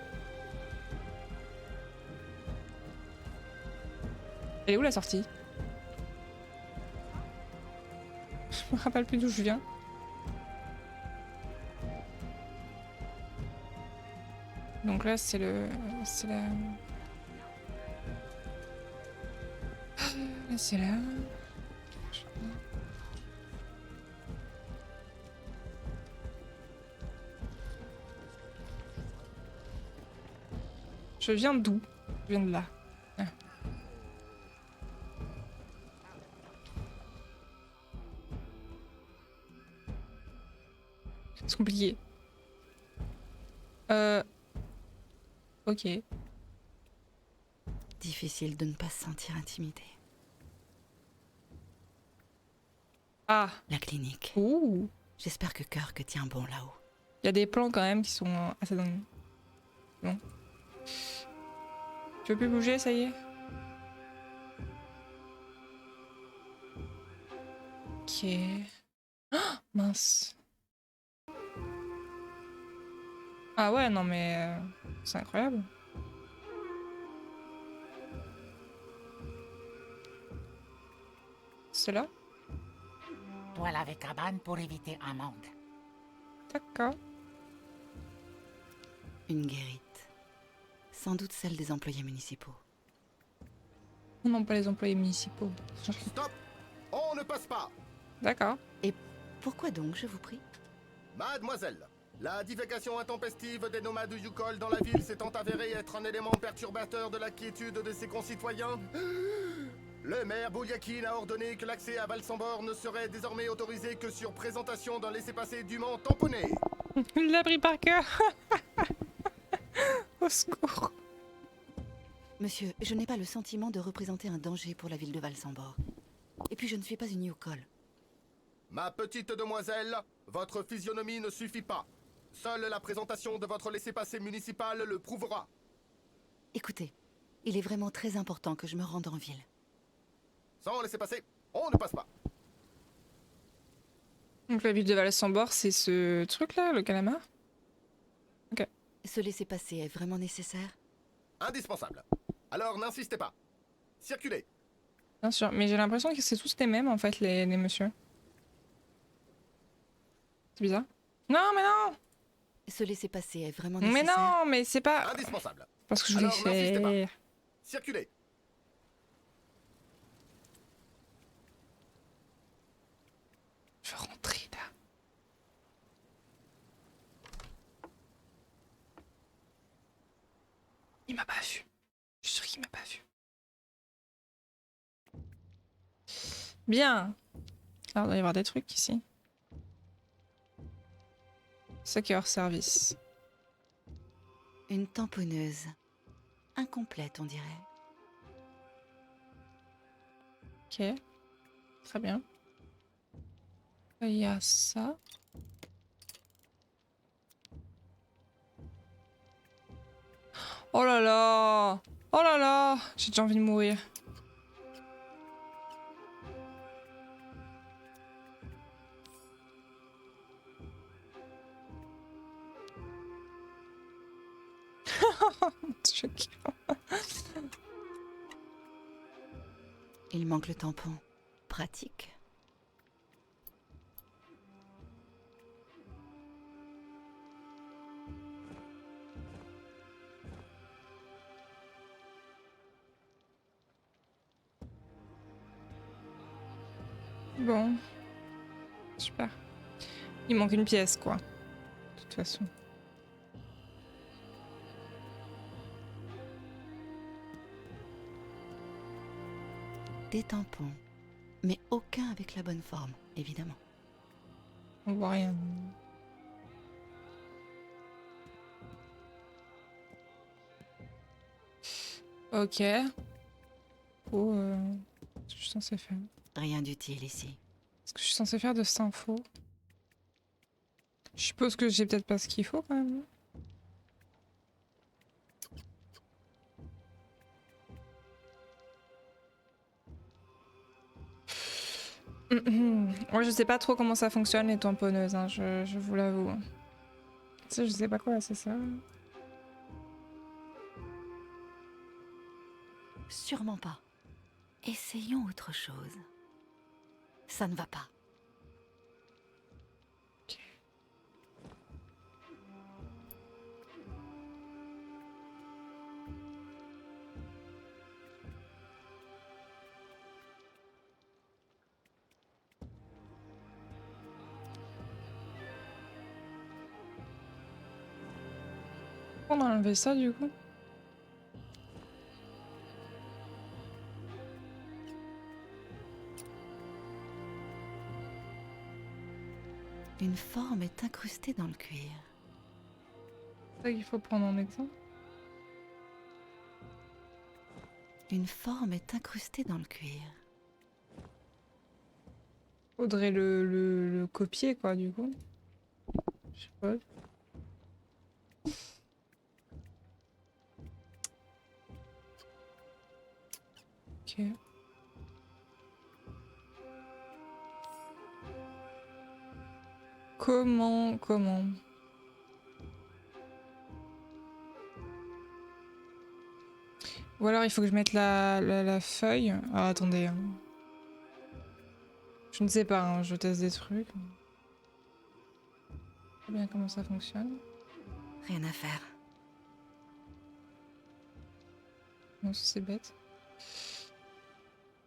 Elle est où la sortie? Je me rappelle plus d'où je viens. Donc là, c'est le... C'est la... Là, c'est là... Je viens d'où? Je viens de là. Ah. C'est compliqué. Ok. Difficile de ne pas se sentir intimidé. Ah. La clinique. Ouh. J'espère que Kirk tient bon là-haut. Il y a des plans quand même qui sont assez dingues. Bon. Tu veux plus bouger, ça y est? Ok. Oh, mince. Ah ouais, non mais... c'est incroyable. C'est là? Toile avec cabane pour éviter amende. D'accord. Une guérite. Sans doute celle des employés municipaux. Non, pas les employés municipaux. Stop! On ne passe pas! D'accord. Et pourquoi donc, je vous prie? Mademoiselle, la divagation intempestive des nomades Yukol dans la ville s'étant avérée être un élément perturbateur de la quiétude de ses concitoyens, le maire Bouliakin a ordonné que l'accès à Valsambor ne serait désormais autorisé que sur présentation d'un laissez-passer dûment tamponné. Il l'a pris par cœur. Au secours. Monsieur, je n'ai pas le sentiment de représenter un danger pour la ville de Valsambor. Et puis je ne suis pas une Yukol. Ma petite demoiselle, votre physionomie ne suffit pas. Seule la présentation de votre laissez-passer municipal le prouvera. Écoutez, il est vraiment très important que je me rende en ville. Sans laissez-passer, on ne passe pas. Donc la ville de Valsambor, c'est ce truc-là, le calamar? Ok. Ce laisser-passer est vraiment nécessaire? Indispensable. Alors n'insistez pas. Circulez. Bien sûr, mais j'ai l'impression que c'est tous les mêmes en fait, les messieurs. C'est bizarre. Non, mais non! Ce laisser-passer est vraiment Mais nécessaire? non, mais c'est pas... Indispensable. Parce que je voulais Alors n'insistez pas. faire... Circulez. Je veux rentrer là. Il m'a pas vu. Je suis sûr qu'il m'a pas vu. Bien. Alors, il doit y avoir des trucs ici. C'est qui est hors service. Une tamponneuse. Incomplète, on dirait. Ok. Très bien. Il y a ça. Oh là là! Oh là là! J'ai déjà envie de mourir. Il manque le tampon. Pratique. Bon. Super. Il manque une pièce, quoi. De toute façon. Des tampons. Mais aucun avec la bonne forme, évidemment. On voit rien. Ok. Oh, qu'est-ce que je suis censée faire? Rien d'utile ici. Est-ce que je suis censée faire de cette info? Je suppose que j'ai peut-être pas ce qu'il faut quand même. Moi je sais pas trop comment ça fonctionne les tamponneuses, hein, je vous l'avoue. Tu sais, je sais pas quoi c'est ça. Sûrement pas. Essayons autre chose. Ça ne va pas. On a enlevé ça du coup. Une forme est incrustée dans le cuir. C'est ça qu'il faut prendre en exemple. Une forme est incrustée dans le cuir. Faudrait le copier quoi du coup. Je sais pas. Ok. Comment? Ou alors il faut que je mette la feuille. Ah, attendez. Hein. Je ne sais pas, hein, je teste des trucs. Je sais bien comment ça fonctionne. Rien à faire. Non, c'est bête.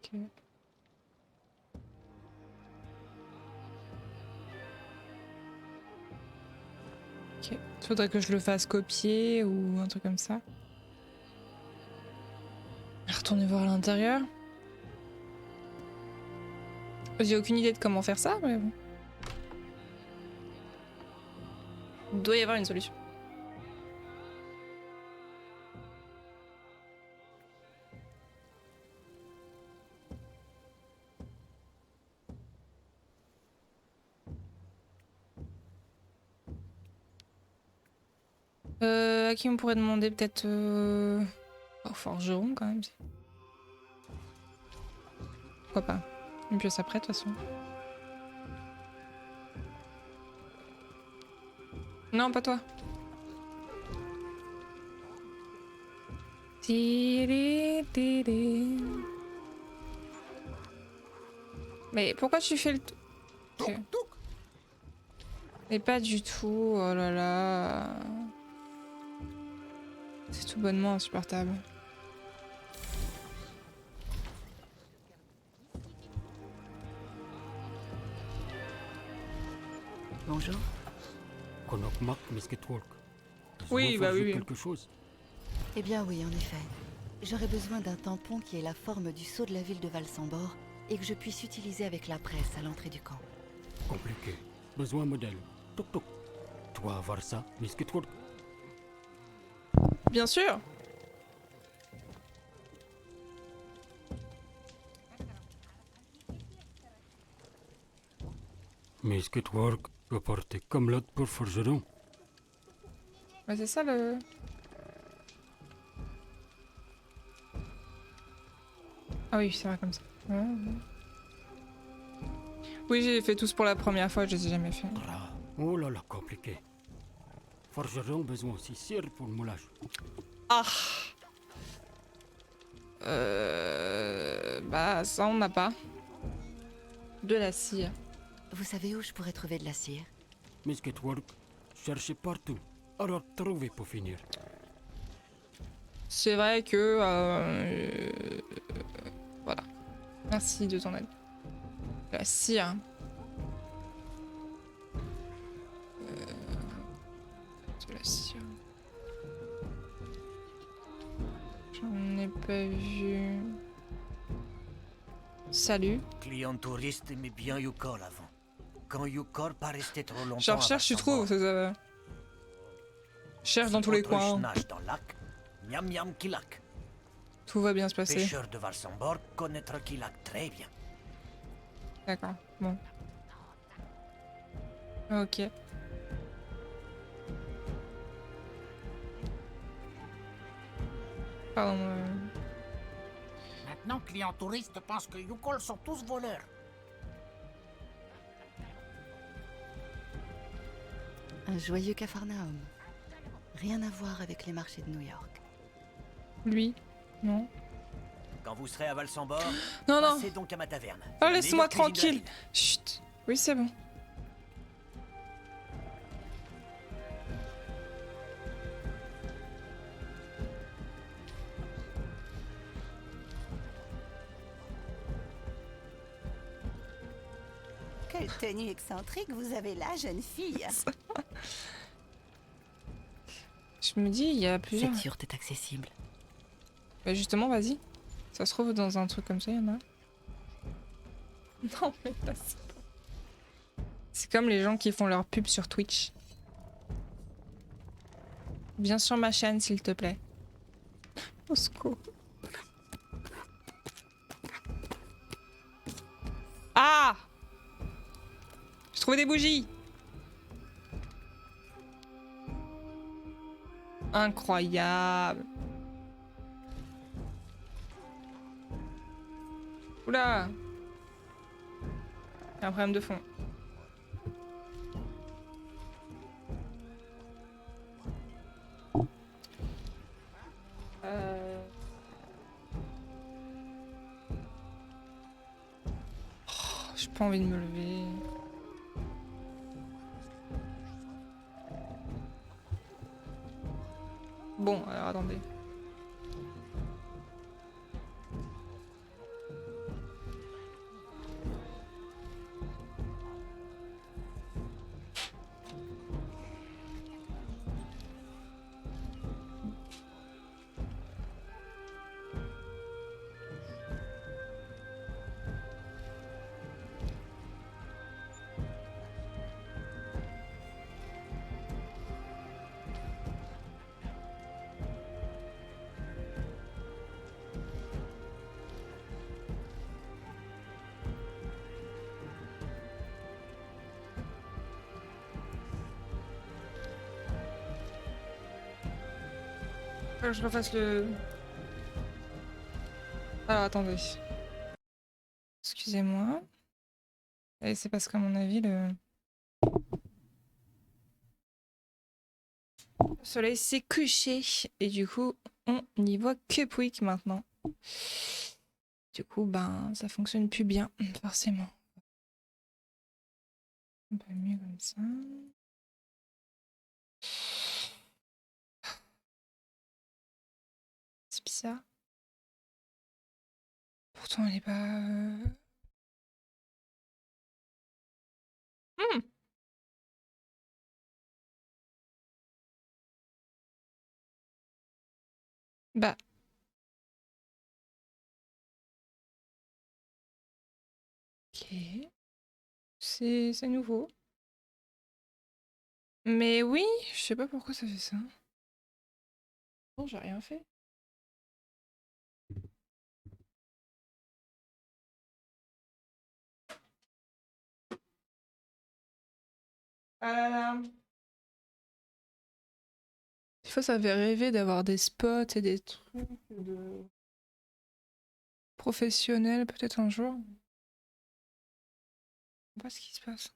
Ok. Ok. Faudrait que je le fasse copier ou un truc comme ça. Retourner voir à l'intérieur. J'ai aucune idée de comment faire ça, mais bon. Il doit y avoir une solution. À qui on pourrait demander peut-être au forgeron quand même. Pourquoi pas? Une pièce après de toute façon. Non, pas toi. Mais pourquoi tu fais le... Okay. Mais pas du tout, oh là là. C'est tout bonnement insupportable. Bonjour. Konokmak Misketwalk. Oui, bah oui. Quelque chose. Eh bien oui, en effet. J'aurais besoin d'un tampon qui ait la forme du sceau de la ville de Valsambor et que je puisse utiliser avec la presse à l'entrée du camp. Compliqué. Besoin modèle. Toc toc. Toi avoir ça, Misketwalk. Bien sûr. Misketwork doit porter Camelot pour forgeron. Ouais, c'est ça le... Ah oui, c'est vrai comme ça. Ouais, ouais. Oui, j'ai fait tous pour la première fois, je les ai jamais fait. Oh là là, compliqué. Forgeron besoin aussi cire pour le moulage. Ah. Bah ça on n'a pas. De la cire. Vous savez où je pourrais trouver de la cire? Misketwork, cherchez partout. Alors trouvez pour finir. C'est vrai que... voilà. Merci de ton aide. La cire. De la cire. J'en ai pas vu. Salut. Client touriste aimait bien Yukol avant. Quand Yukol pas resté trop longtemps. Je recherche, tu trouves. Je cherche dans tous les coins. Nage dans le lac, miam miam qui lac. Tout va bien se passer. Pêcheur de Valsamborg connaîtra qui lac très bien. D'accord, bon. Ok. Pardon. Maintenant, clients touristes pensent que Yukol sont tous voleurs. Un joyeux Capharnaüm. Rien à voir avec les marchés de New York. Lui? Non. Quand vous serez à Valsamborg, non, non. passez donc à ma taverne. Oh, laisse-moi tranquille. Chut. Oui, c'est bon. Quelle tenue excentrique vous avez là, jeune fille. Je me dis, il y a plusieurs... Cette yurte est accessible. Bah justement, vas-y. Ça se trouve dans un truc comme ça, il y en a. Non, mais là, c'est comme les gens qui font leur pub sur Twitch. Viens sur ma chaîne, s'il te plaît. Au secours. Ah! J'ai trouvé des bougies. Incroyable. Oula. Il y a un problème de fond. Oh, j'ai pas envie de me lever. Bon, alors attendez. Faut que je refasse le... Alors attendez. Excusez-moi. Et c'est parce qu'à mon avis le soleil s'est couché et du coup on n'y voit que Pouic maintenant. Du coup ben ça fonctionne plus bien forcément. Un peu mieux comme ça. C'est bizarre. Pourtant elle est pas... Bah... Ok. C'est nouveau. Mais oui, je sais pas pourquoi ça fait ça. Non, j'ai rien fait. Ah là là. Des fois, ça fait rêver d'avoir des spots et des trucs de professionnels, peut-être un jour. Je sais pas ce qui se passe.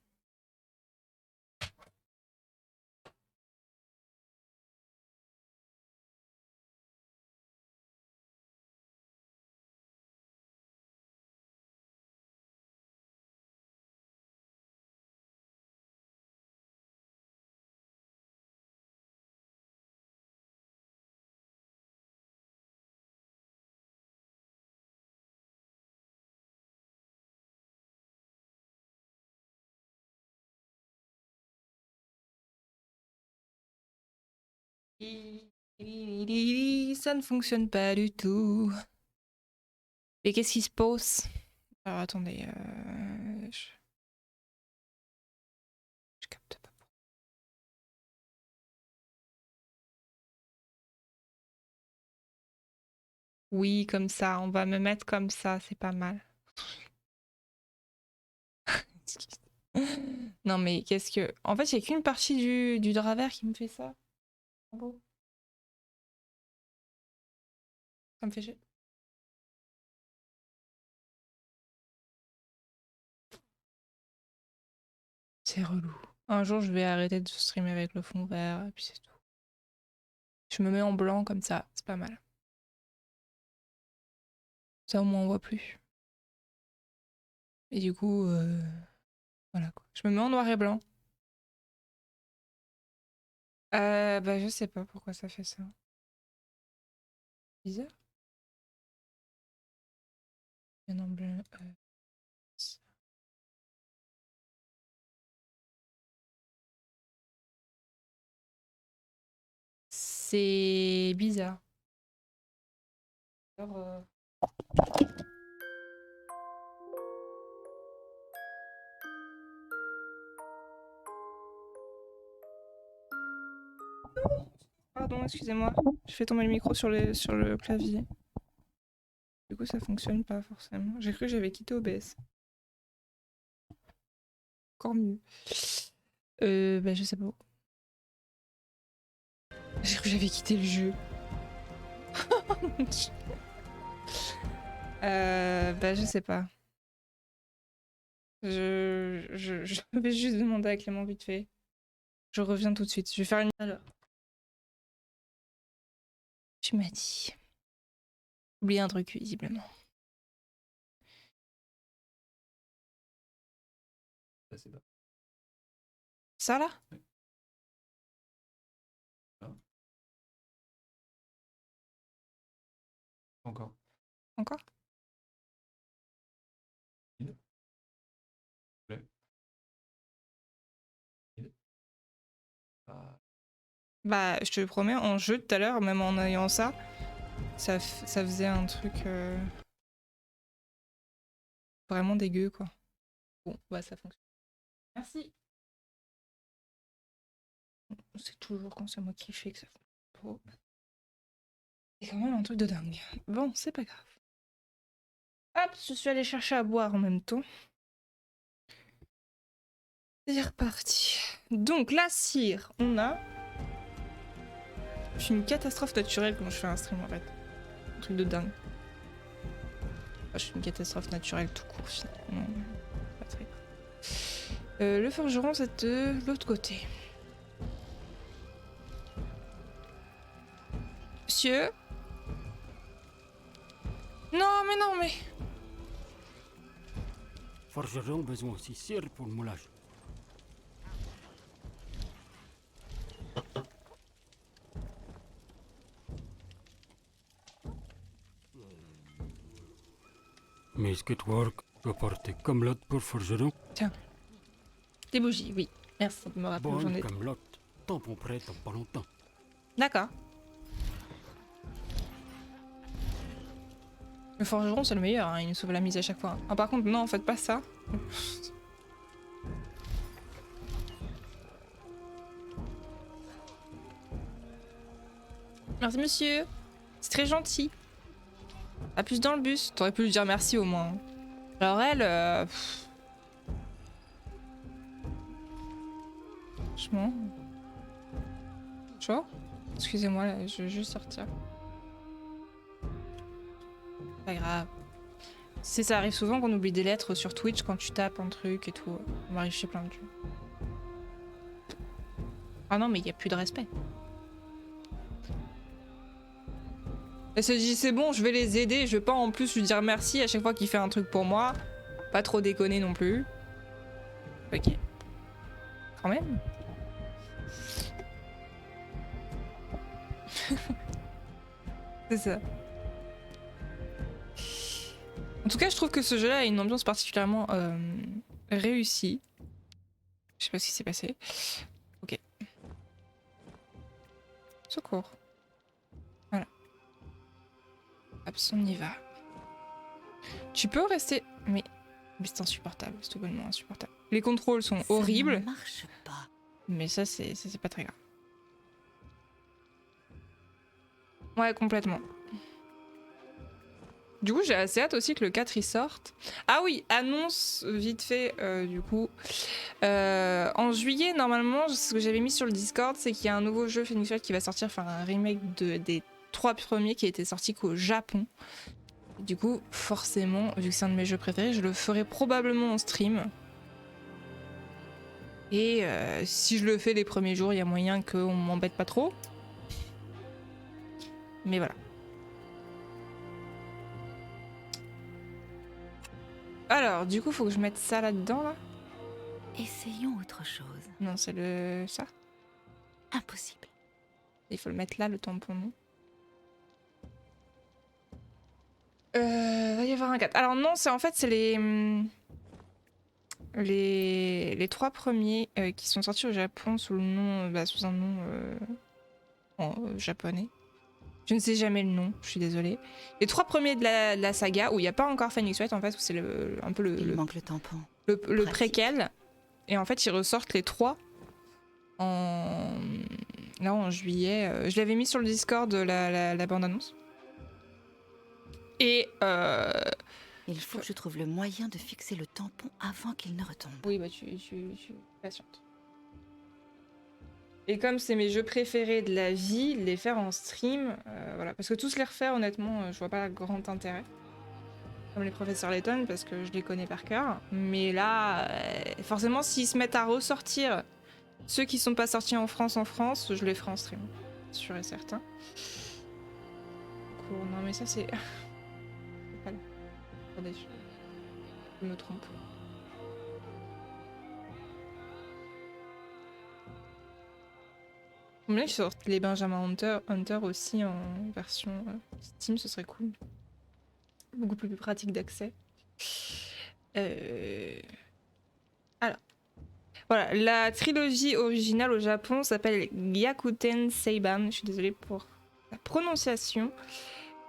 Ça ne fonctionne pas du tout. Et qu'est-ce qui se passe? Alors attendez, je capte pas. Oui, comme ça, on va me mettre comme ça, c'est pas mal. Non mais qu'est-ce que... En fait, il n'y a qu'une partie du drap vert qui me fait ça. Ah bon. Ça me fait chier. C'est relou. Un jour, je vais arrêter de streamer avec le fond vert, et puis c'est tout. Je me mets en blanc comme ça, c'est pas mal. Ça, au moins, on voit plus. Et du coup, voilà quoi. Je me mets en noir et blanc. Bah, je sais pas pourquoi ça fait ça. Bizarre. Bien en blanc. C'est bizarre. Alors, Pardon, excusez-moi. Je fais tomber le micro sur le clavier. Du coup, ça fonctionne pas forcément. J'ai cru que j'avais quitté OBS. Encore mieux. Bah, je sais pas. J'ai cru que j'avais quitté le jeu. Bah, je sais pas. Je vais juste demander à Clément vite fait. Je reviens tout de suite. Je vais faire une... Alors. Tu m'as dit. J'ai oublié un truc, visiblement. Ça, là? Encore. Encore? Bah, je te le promets, en jeu tout à l'heure, même en ayant ça, ça faisait un truc vraiment dégueu, quoi. Bon, bah ça fonctionne. Merci. C'est toujours quand c'est moi qui fais que ça fonctionne pas. C'est quand même un truc de dingue. Bon, c'est pas grave. Hop, je suis allée chercher à boire en même temps. C'est reparti. Donc, la cire, on a... Je suis une catastrophe naturelle quand je fais un stream, en fait. Un truc de dingue. Enfin, je suis une catastrophe naturelle tout court, finalement. Pas très grave. Le forgeron, c'est de l'autre côté. Monsieur? Non, mais non, mais... Forgeron besoin aussi cire pour le moulage. Mais Sketwork peut porter camelote pour forgeron. Tiens. Des bougies, oui. Merci de me rappeler où j'en Bonne étais. camelote. Tampon prêt dans pas longtemps. D'accord. Le forgeron, c'est le meilleur, hein, il nous sauve la mise à chaque fois. Ah, par contre, non, faites pas ça. Merci monsieur. C'est très gentil. A plus dans le bus. T'aurais pu lui dire merci au moins. Alors elle... Franchement... Chaud. Excusez-moi, là, je vais juste sortir. Pas grave. Si ça arrive souvent qu'on oublie des lettres sur Twitch quand tu tapes un truc et tout. Ça m'arrive chez plein de gens. Ah non, mais il n'y a plus de respect. Elle se dit c'est bon, je vais les aider, je vais pas en plus lui dire merci à chaque fois qu'il fait un truc pour moi. Pas trop déconner non plus. Ok. Quand même. C'est ça. En tout cas, je trouve que ce jeu-là a une ambiance particulièrement réussie. Je sais pas ce qui s'est passé. Ok. Secours. Voilà. Hop, on y va. Tu peux rester... Mais c'est insupportable, c'est totalement insupportable. Les contrôles sont horribles. Ça ne marche pas. Mais ça, c'est pas très grave. Ouais, complètement. Du coup, j'ai assez hâte aussi que le 4 il sorte. Ah oui, annonce vite fait, du coup. En juillet, normalement, ce que j'avais mis sur le Discord, c'est qu'il y a un nouveau jeu Phoenix Wright qui va sortir, enfin un remake des 3 premiers qui était sorti qu'au Japon. Du coup, forcément, vu que c'est un de mes jeux préférés, je le ferai probablement en stream. Et si je le fais les premiers jours, il y a moyen qu'on m'embête pas trop. Mais voilà. Alors, du coup, faut que je mette ça là-dedans, là. Essayons autre chose. Non, c'est le... ça. Impossible. Il faut le mettre là, le tampon, non. Va y avoir un 4. Alors non, c'est en fait, c'est les 3 premiers qui sont sortis au Japon sous le nom, sous un nom japonais. Je ne sais jamais le nom, je suis désolée. Les 3 premiers de la saga, où il n'y a pas encore Phoenix Wright, en fait, où c'est un peu le... Il manque le tampon. Le préquel. Et en fait, ils ressortent les 3 en... Là, en juillet. Je l'avais mis sur le Discord, la bande-annonce. Et... Il faut que je trouve le moyen de fixer le tampon avant qu'il ne retombe. Oui, bah tu patientes. Et comme c'est mes jeux préférés de la vie, les faire en stream, voilà. Parce que tous les refaire, honnêtement, je vois pas grand intérêt. Comme les professeurs Layton, parce que je les connais par cœur. Mais là, forcément, s'ils se mettent à ressortir ceux qui sont pas sortis en France, je les ferai en stream. Sûr et certain. Cool. Non, mais ça, c'est... c'est pas là. Attendez, je me trompe. J'aimerais bien qu'ils sortent les Benjamin Hunter aussi en version Steam, ce serait cool. Beaucoup plus pratique d'accès. Alors. Voilà, la trilogie originale au Japon s'appelle Gyakuten Seiban. Je suis désolée pour la prononciation.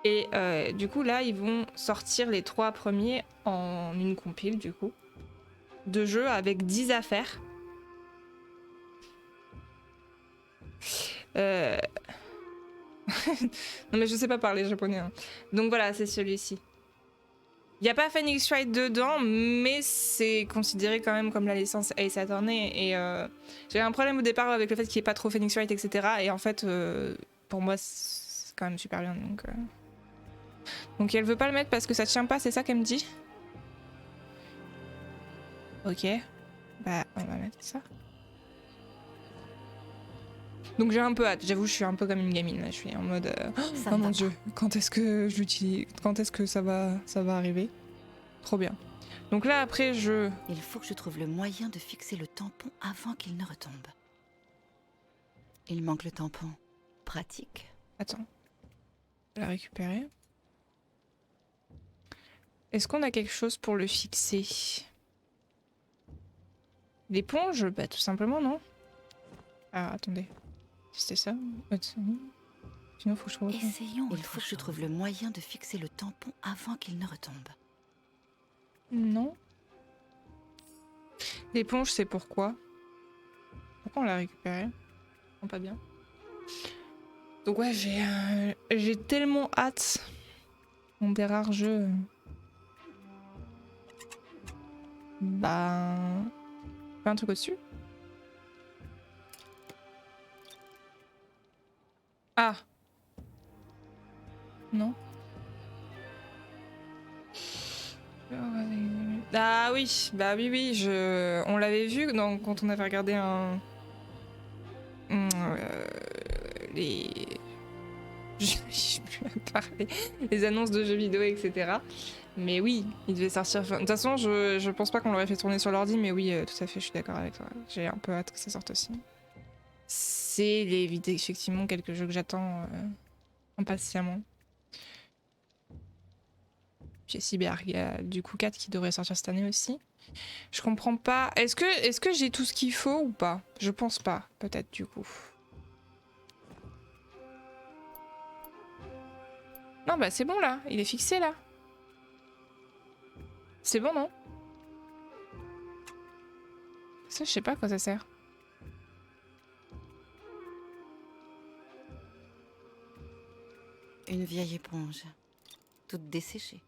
Et du coup, là, ils vont sortir les 3 premiers en une compile, du coup, de jeux avec 10 affaires. Non mais je sais pas parler japonais. Hein. Donc voilà, c'est celui-ci. Il n'y a pas Phoenix Wright dedans, mais c'est considéré quand même comme la licence Ace Attorney. Et j'ai un problème au départ avec le fait qu'il n'y ait pas trop Phoenix Wright, etc. Et en fait, pour moi, c'est quand même super bien. Donc elle veut pas le mettre parce que ça tient pas, c'est ça qu'elle me dit? Ok. Bah, on va mettre ça. Donc j'ai un peu hâte, j'avoue, je suis un peu comme une gamine là, je suis en mode oh mon dieu, quand est-ce que je l'utilise, quand est-ce que ça va arriver? Trop bien. Donc là après Il faut que je trouve le moyen de fixer le tampon avant qu'il ne retombe. Il manque le tampon. Pratique. Attends. Je vais la récupérer. Est-ce qu'on a quelque chose pour le fixer? L'éponge? Bah tout simplement non. Ah attendez. C'était ça? Sinon, faut que je trouve. Essayons. Il faut que je trouve le moyen de fixer le tampon avant qu'il ne retombe. Non. L'éponge, c'est pourquoi? Pourquoi on l'a récupérée? Non, pas bien. Donc ouais, j'ai tellement hâte. Un des rares jeux. Bah... Pas un truc au-dessus? Ah! Non? Ah oui, bah oui, on l'avait vu quand on avait regardé les... Je sais plus à parler. Les annonces de jeux vidéo, etc. Mais oui, il devait sortir... De toute façon, je pense pas qu'on l'aurait fait tourner sur l'ordi, mais oui, tout à fait, je suis d'accord avec toi. J'ai un peu hâte que ça sorte aussi. C'est effectivement quelques jeux que j'attends impatiemment. J'ai Cyber, il y a du coup 4 qui devrait sortir cette année aussi. Je comprends pas. Est-ce que j'ai tout ce qu'il faut ou pas? Je pense pas, peut-être du coup. Non, bah c'est bon là, il est fixé là. C'est bon, non? Ça, je sais pas à quoi ça sert. Une vieille éponge, toute desséchée.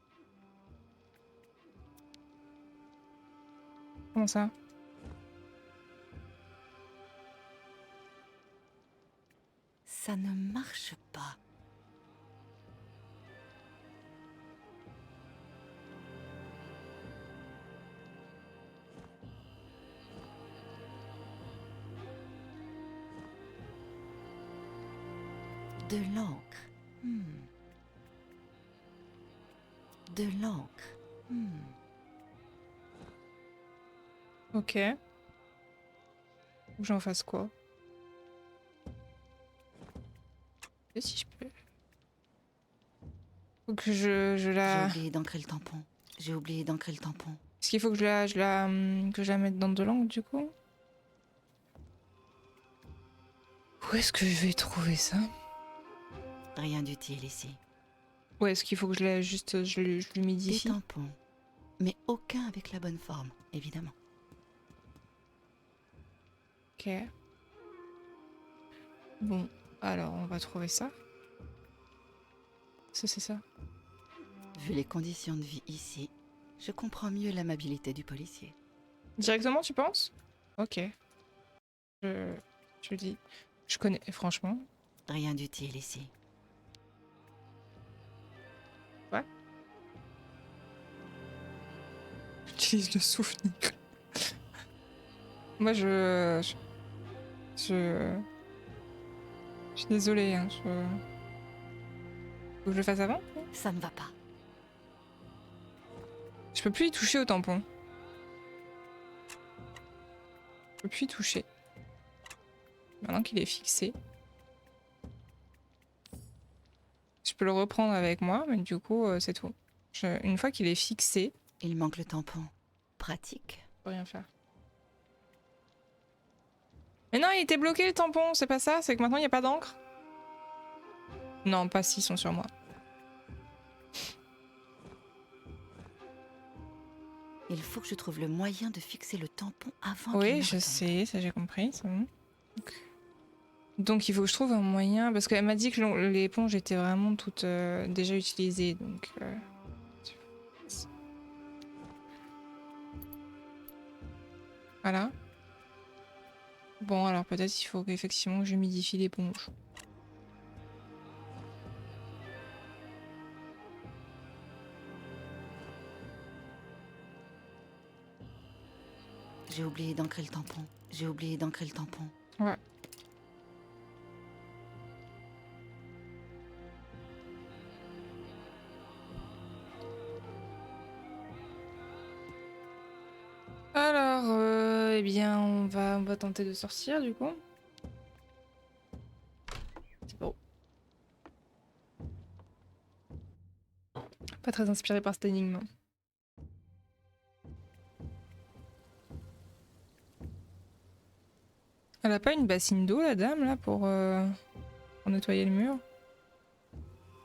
Comment ça? Ça ne marche pas. De l'encre. De l'encre. Ok. Faut que j'en fasse quoi? Et si je peux... Faut que je la... J'ai oublié d'ancrer le tampon. J'ai oublié d'ancrer le tampon. Est-ce qu'il faut que je la mette dans de l'encre du coup? Où est-ce que je vais trouver ça? Rien d'utile ici. Ou est-ce qu'il faut que je l'humidifie? Des tampons. Mais aucun avec la bonne forme, évidemment. Ok. Bon, alors on va trouver ça. C'est ça. Vu les conditions de vie ici, je comprends mieux l'amabilité du policier. Directement, tu penses? Ok. Je dis. Je connais, franchement. Rien d'utile ici. Ouais. J'utilise le souffle, Nicolas. Moi, je suis désolée, hein, Faut que je le fasse avant? Ça ne va pas. Je peux plus y toucher au tampon. Je peux plus y toucher. Maintenant qu'il est fixé. Je peux le reprendre avec moi, mais du coup, c'est tout. Une fois qu'il est fixé... Il manque le tampon. Pratique. Je peux rien faire. Mais non, il était bloqué le tampon, c'est pas ça? C'est que maintenant il n'y a pas d'encre? Non, pas s'ils sont sur moi. Il faut que je trouve le moyen de fixer le tampon avant qu'il Oui, ne je retombe. sais, ça j'ai compris. Bon. Donc il faut que je trouve un moyen, parce qu'elle m'a dit que l'éponge était vraiment toute déjà utilisée, donc... Voilà. Bon, alors peut-être il faut qu'effectivement j'humidifie l'éponge. J'ai oublié d'ancrer le tampon. J'ai oublié d'ancrer le tampon. Ouais. Alors, eh bien, on va tenter de sortir du coup. C'est bon. Pas très inspiré par cette énigme. Elle a pas une bassine d'eau, la dame, là, pour nettoyer le mur?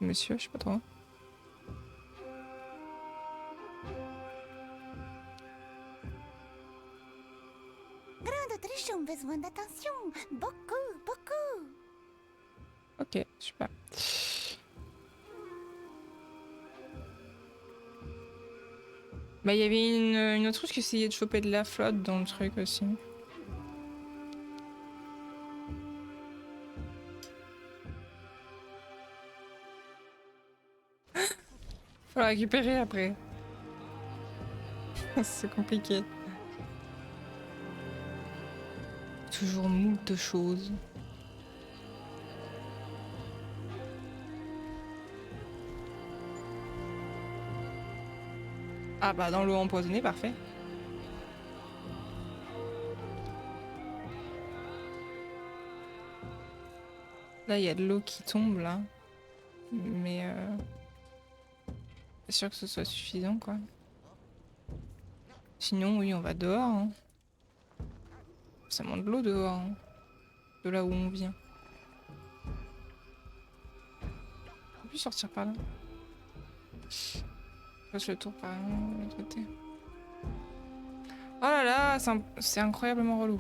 Monsieur, je sais pas trop. Grande Autriche ont besoin d'attention. Beaucoup, beaucoup. Ok. Ok, super. Bah, il y avait une autruche qui essayait de choper de la flotte dans le truc aussi. Faut la récupérer après. C'est compliqué. Toujours moult choses. Ah bah dans l'eau empoisonnée, parfait. Là il y a de l'eau qui tombe là. Mais pas sûr que ce soit suffisant quoi. Sinon oui on va dehors. Hein. Ça monte de l'eau dehors. Hein. De là où on vient. On peut plus sortir par là. Je fasse le tour par là, de l'autre côté. Oh là là, c'est incroyablement relou.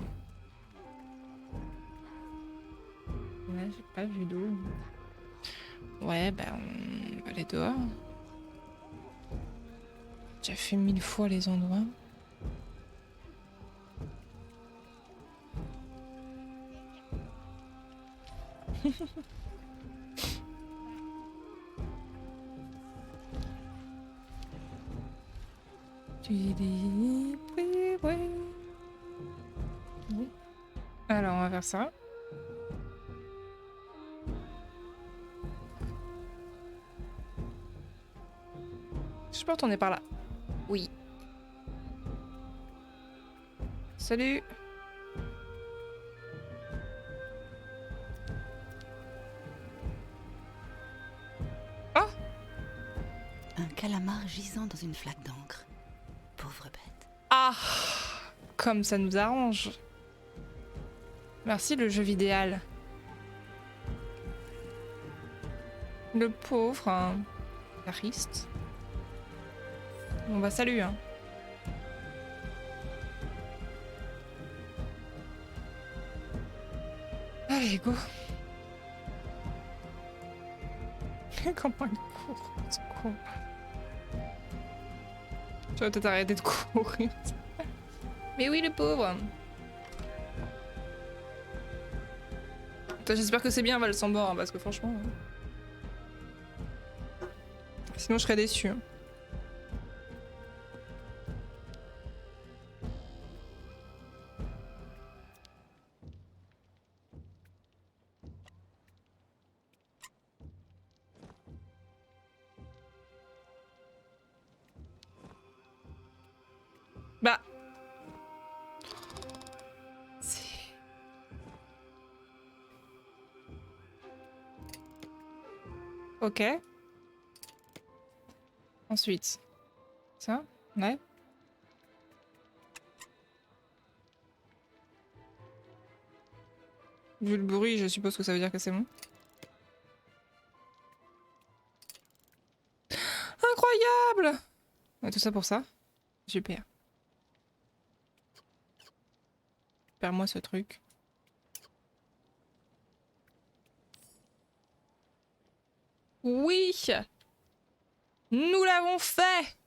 Là j'ai pas vu d'eau. Ouais bah on va aller dehors. J'ai fait 1000 fois les endroits. Alors on va faire ça. Je peux retourner par là. Oui. Salut. Oh! Un calamar gisant dans une flaque d'encre. Pauvre bête. Ah! Comme ça nous arrange. Merci le jeu vidéal. Le pauvre, hein. Cariste. Bon bah salut hein. Allez go. Comment il court, c'est con. Tu vas peut-être arrêter de courir. Mais oui le pauvre. J'espère que c'est bien Val sans bord hein, parce que franchement... Sinon je serais déçue. Hein. Bah... Ok. Ensuite. Ça? Ouais. Vu le bruit, je suppose que ça veut dire que c'est bon. Incroyable! Ouais, tout ça pour ça? Super. Perds-moi ce truc. Oui! Nous l'avons fait!